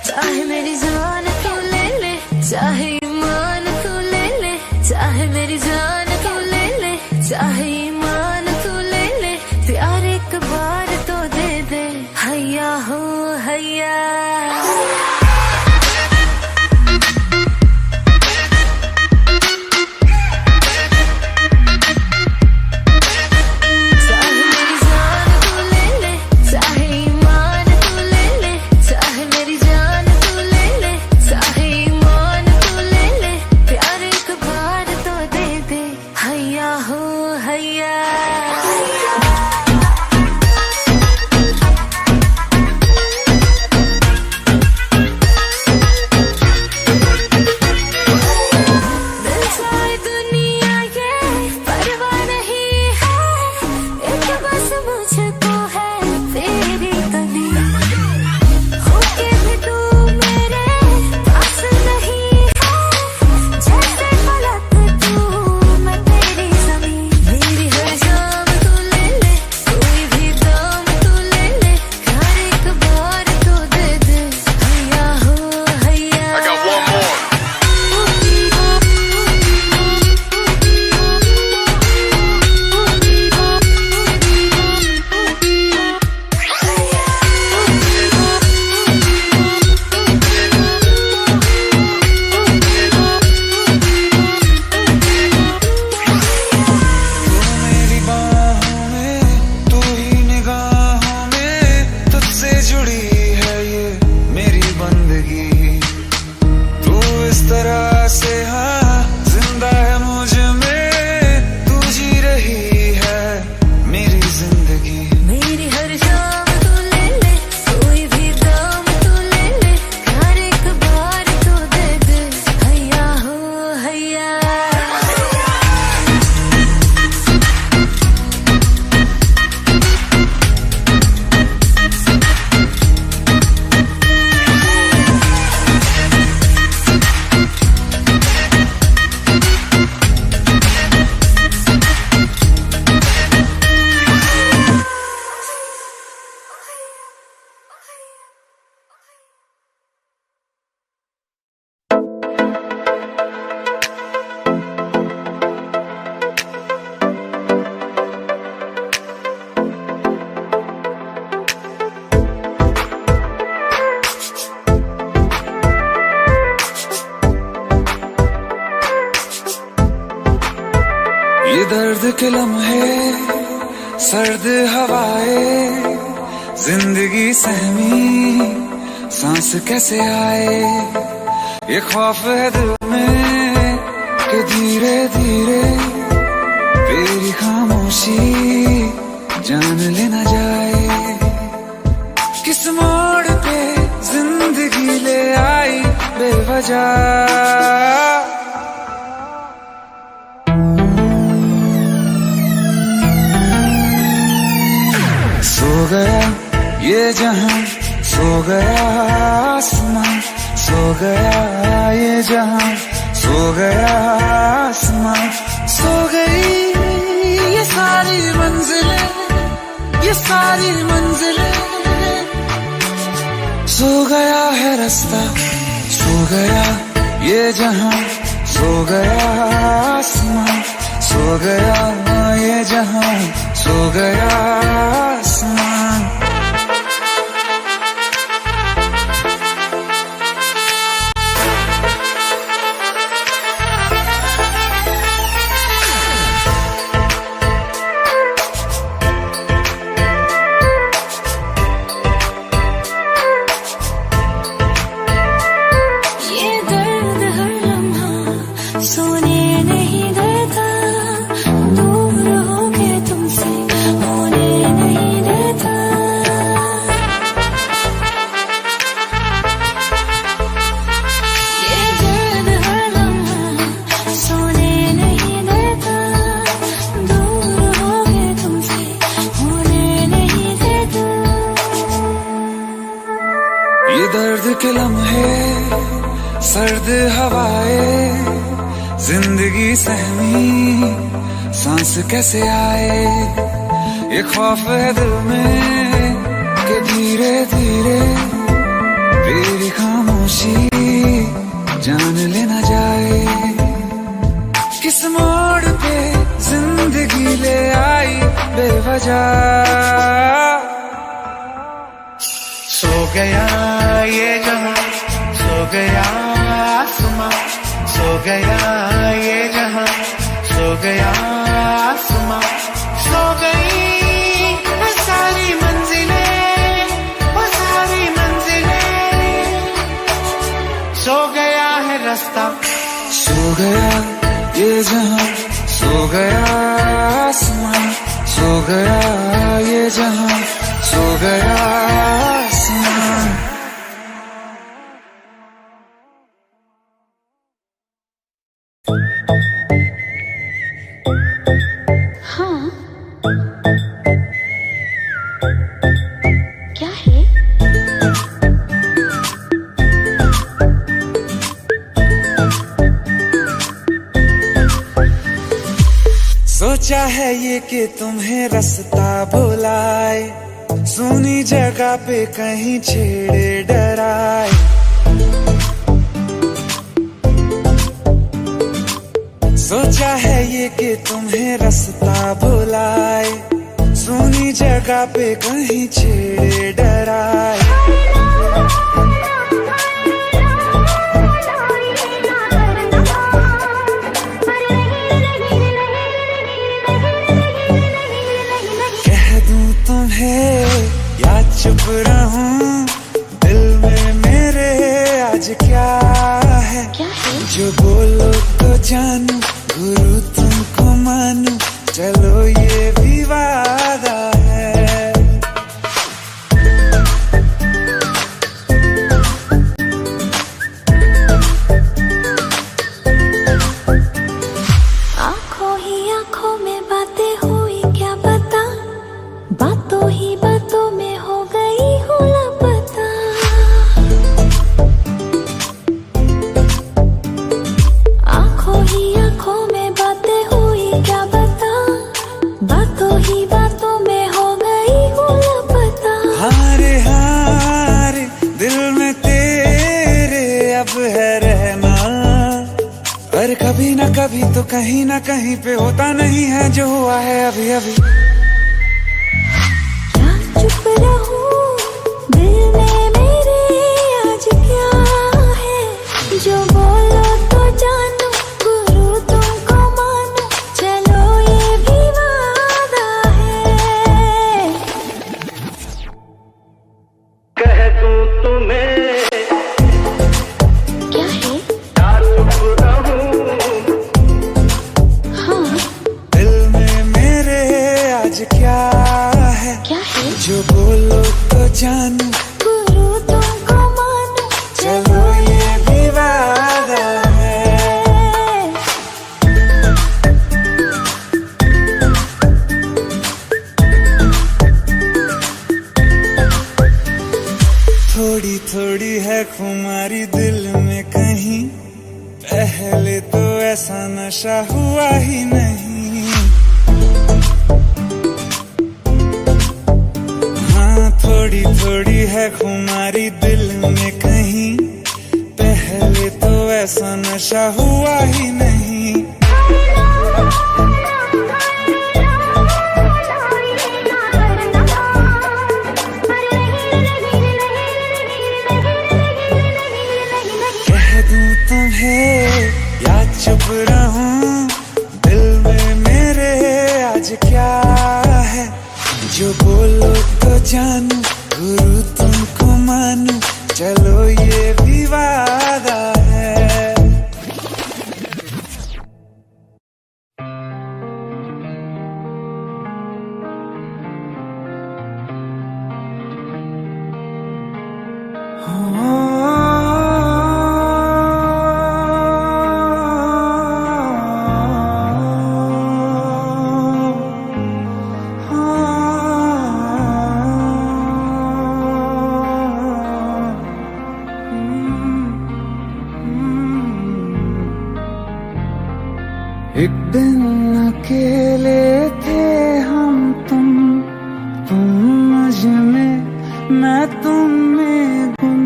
चाहे मेरी जान तू ले ले, चाहे ईमान तू ले ले, चाहे मेरी जान तू ले ले, चाहे ईमान तू ले ले, प्यार एक बार तो दे दे, हैया हो हैया। ये दर्द के लम्हे, सर्द हवाएं, जिंदगी सहमी सांस कैसे आए, ये खौफ है दिल में कि धीरे धीरे तेरी खामोशी जान लेना जाए। किस मोड़ पे जिंदगी ले आई बेवजह, सो गया ये जहां, सो गया आसमां, सो गया ये जहां, सो गया आसमां, सो गई ये सारी मंजिलें, ये सारी मंजिलें, सो गया है रास्ता, सो गया ये जहां, सो गया आसमां, सो गया ये जहां, सो गया आसमां। दर्द के लम्हे, सर्द हवाएं, जिंदगी सहमी सांस कैसे आए, ये खौफ है दिल में कि धीरे धीरे तेरी खामोशी जान लेना जाए। किस मोड़ पे जिंदगी ले आई बेवजह, सो गया ये जहां, सो गया आसमां, सो गया ये जहां, सो गया आसमां, सो गई वो सारी मंजिलें, वो सारी मंजिलें, सो गया है रास्ता, सो गया ये जहां, सो गया आसमां, सो गया ये जहां, सो गया आसमां। हाँ, क्या है? सोचा है ये कि तुम्हें रास्ता भुलाए, सुनी जगह पे कहीं छेड़े डराए। सोचा है ये कि तुम्हें रास्ता भुलाए, सुनी जगह पे कहीं छेड़े डराए। कह दूं तुम्हें या चुप रहूं, दिल में मेरे आज क्या है, जो बोलो तो जानू, गुरु तुमको मानू, चलो ये भी वादा है। आंखों ही आंखों में बातें हुई क्या पता, बातों ही बातों में हो गई हूँ लापता। आंखों ही आंखों में बातें हुई क्या पता, बातों ही बातों में हो गई हूँ लापता। हारे हारे दिल में तेरे अब है रहना, पर कभी ना कभी तो कहीं ना कहीं पे होता नहीं है जो हुआ है अभी अभी। क्या चुप रहूं, दिल में मेरे आज क्या है, जो बोलो तो जानू, गुरु तुमको मानू, चलो ये भी वादा है। जानू, गुरु तुमको मानो, चलो ये भी वादा है। थोड़ी थोड़ी है खुमारी दिल में कहीं, पहले तो ऐसा नशा हुआ ही नहीं। हाँ थोड़ी थोड़ी है खुमारी दिल में कहीं, पहले तो ऐसा नशा हुआ ही नहीं। तुम्हें या चुप रहूं, दिल में मेरे आज क्या है, जो बोलो तो जानू, गुरु तुमको मानू, चलो ये भी वादा है। एक दिन अकेले थे हम तुम मुझ में, मैं तुम में गुम।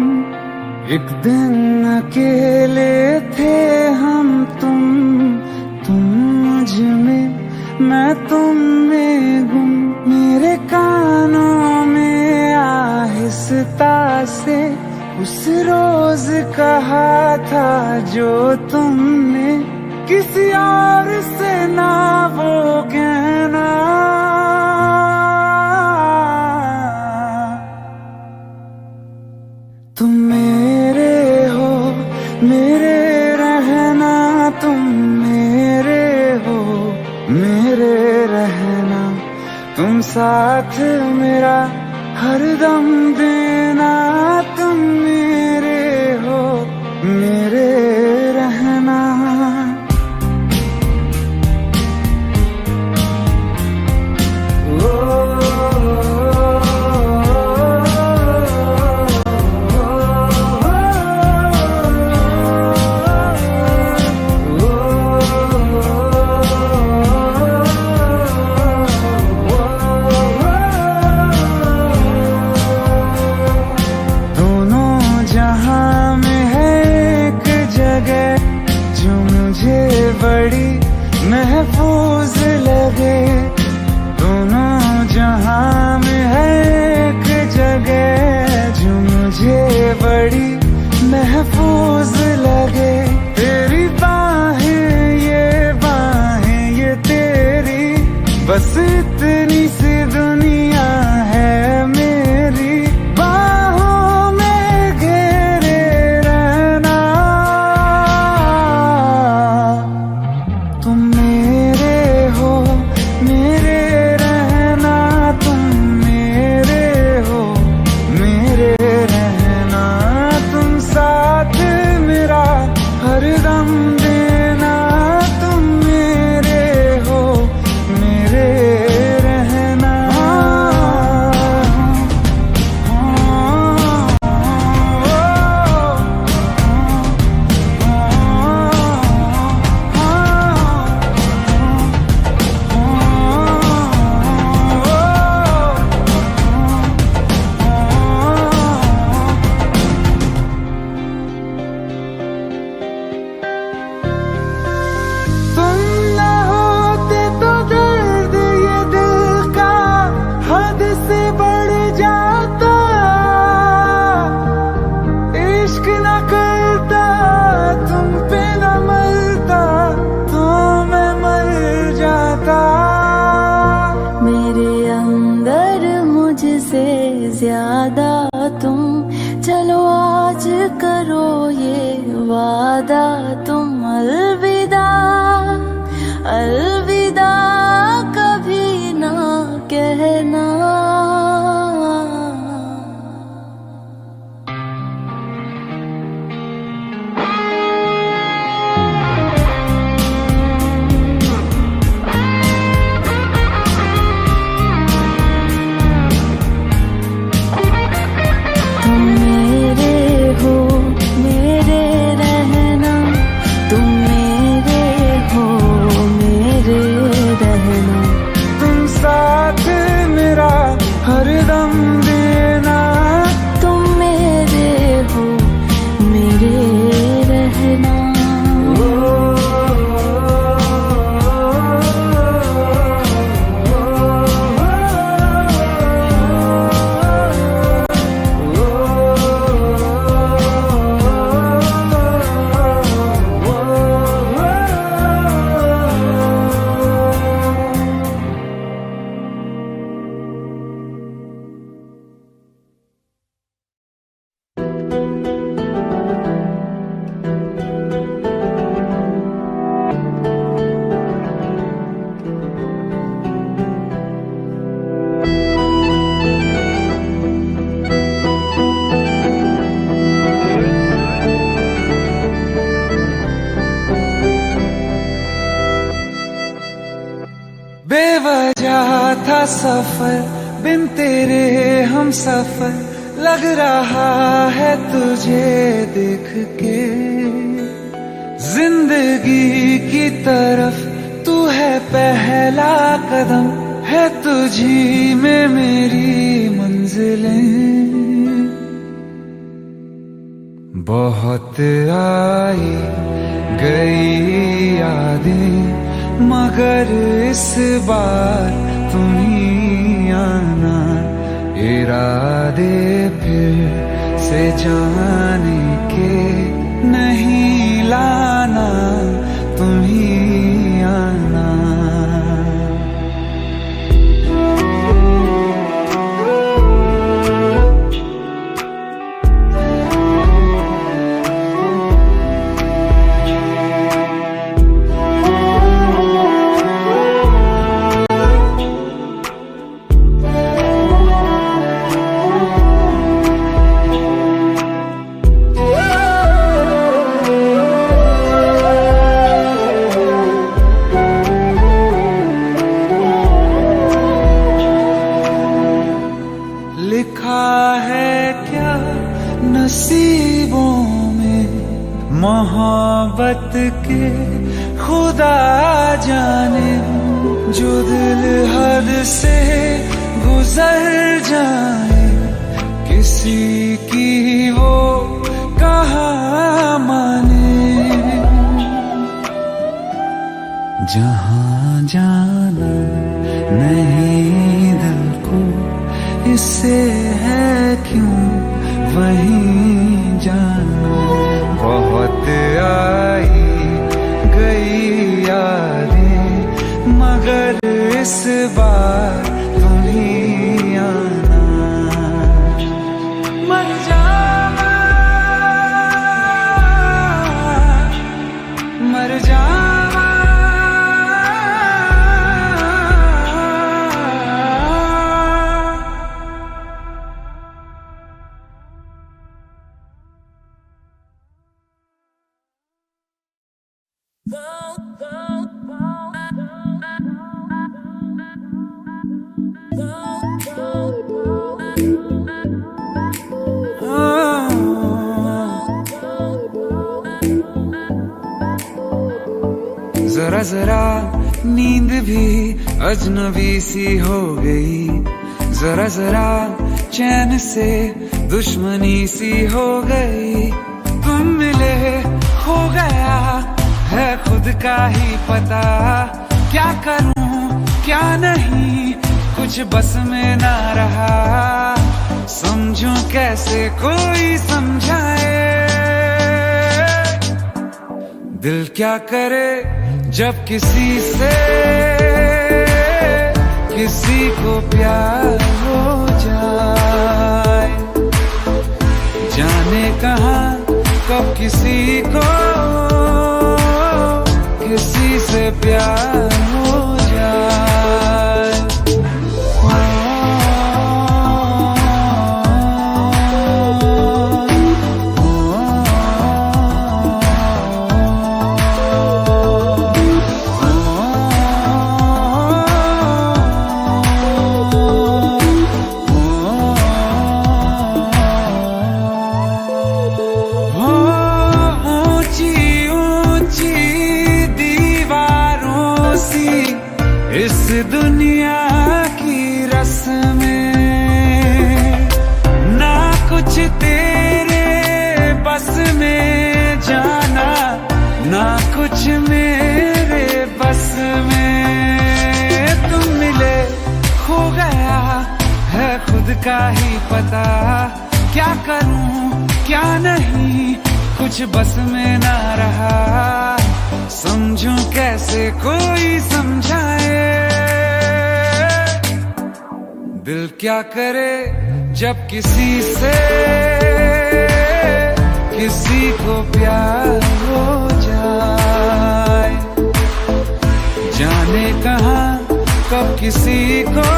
एक दिन अकेले थे हम तुम मुझ में, मैं तुम में गुम। मेरे कानों में आहिस्ता से उस रोज कहा था जो तुमने, किसी और से ना वो कहना। तुम मेरे हो, मेरे रहना, तुम मेरे हो, मेरे रहना। तुम साथ मेरा हरदम देना, तुम मेरे हो, मेरे रहना। बड़ी महफूज लगे, दोनों जहां में है एक जगह जो मुझे बड़ी महफूज लगे। तेरी बाहें ये तेरी, बस इतनी सी दुनिया है मेरी। बाहों में घेरे रहना, तुम मेरे हो, मेरे रहना, तुम मेरे हो, मेरे रहना। तुम साथ मेरा हरदम देना, तुम मेरे हो, मेरे रहना। तुम ना होते तो दर्द ये दिल का हद से बढ़ जाता। इश्क न करता, तुम पे न मरता, तो मैं मर जाता। मेरे अंदर मुझसे ज्यादा तुम, चलो आज करो ये वादा। तुम अलविदा, अलविदा कभी ना कहना। था सफर बिन तेरे हम सफर लग रहा है तुझे देख के। जिंदगी की तरफ तू है पहला कदम, है तुझी में मेरी मंजिलें। बहुत आई गई यादें मगर इस बार तुम ही आना, इरादे फिर से जाने के नहीं लाना, तुम ही आना। लिखा है क्या नसीबों में मोहब्बत के खुदा जाने, जो दिल हद से गुजर जाए किसी की वो कहाँ माने। जहाँ जाना नहीं दिल को इससे है क्यों वहीं जाना। बहुत आई गई यादें मगर इस बार तुम ही आना। मर जाना मर जाना जरा जरा नींद भी अजनबी सी हो गई, जरा जरा चैन से दुश्मनी सी हो गई। तुम मिले हो गया है खुद का ही पता, क्या करूं क्या नहीं कुछ बस में ना रहा। समझूं कैसे कोई समझाए, दिल क्या करे जब किसी से किसी को प्यार हो जाए। जाने कहाँ कब किसी को किसी से प्यार हो जाए। इस दुनिया की रस्में ना कुछ तेरे बस में जाना, ना कुछ मेरे बस में। तुम मिले खो गया है खुद का ही पता, क्या करूं क्या नहीं कुछ बस में ना रहा। समझूं कैसे कोई समझाए, दिल क्या करे जब किसी से किसी को प्यार हो जाए। जाने कहाँ कब किसी को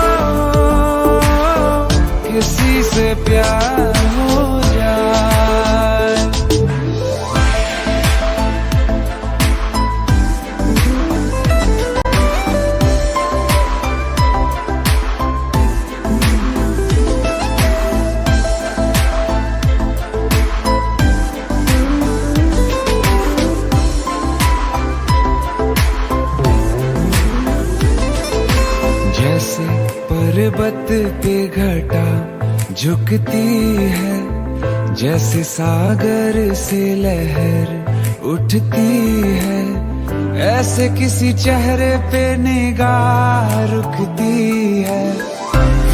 किसी से प्यार हो जाए। रेत पे घटा झुकती है, जैसे सागर से लहर उठती है, ऐसे किसी चेहरे पे निगाह रुकती है।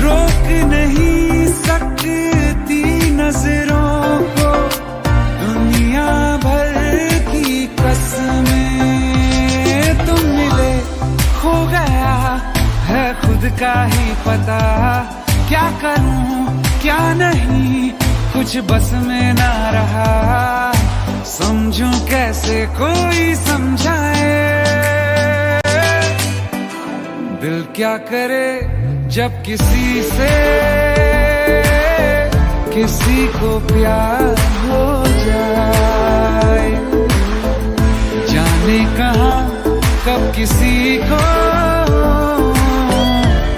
रोक नहीं सकती नजरों को दुनिया भर की कसमें, तुम मिले खो गया है खुद का ही पता, क्या करूं क्या नहीं कुछ बस में ना रहा, समझूं कैसे कोई समझाए। दिल क्या करे जब किसी से किसी को प्यार हो जाए, जाने कहां कब किसी को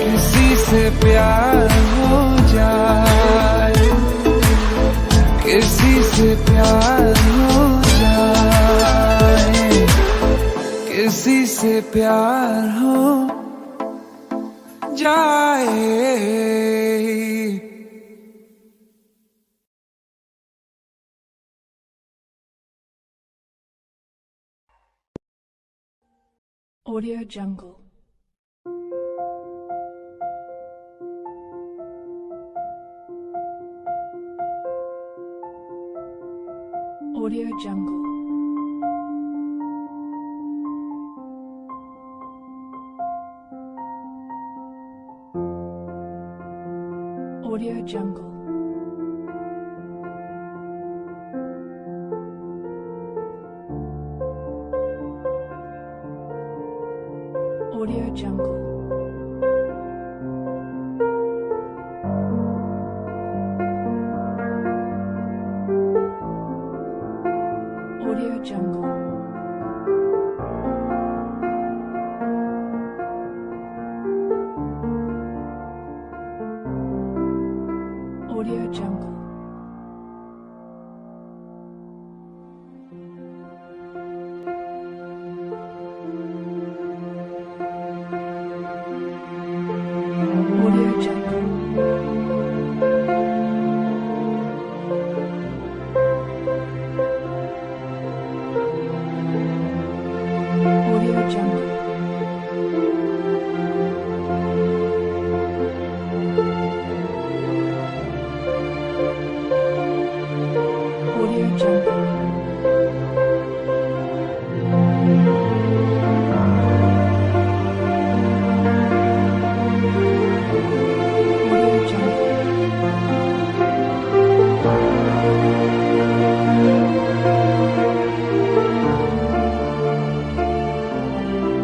किसी से प्यार हो जाए, किसी से प्यार हो जाए, किसी से प्यार हो जाए। Audio Jungle. Audio Jungle. Audio Jungle. Audio Jungle. Audio Jungle. Audio Jungle. Audio Jungle. Audio Jungle. Audio Jungle. Audio Jungle.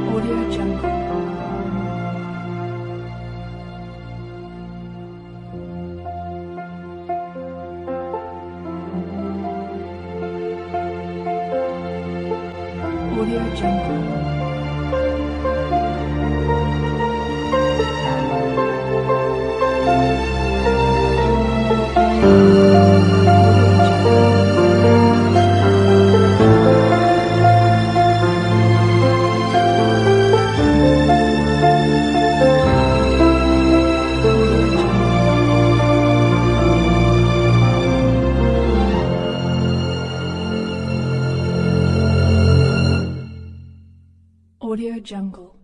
Audio Jungle. Audio Jungle. Audio Jungle.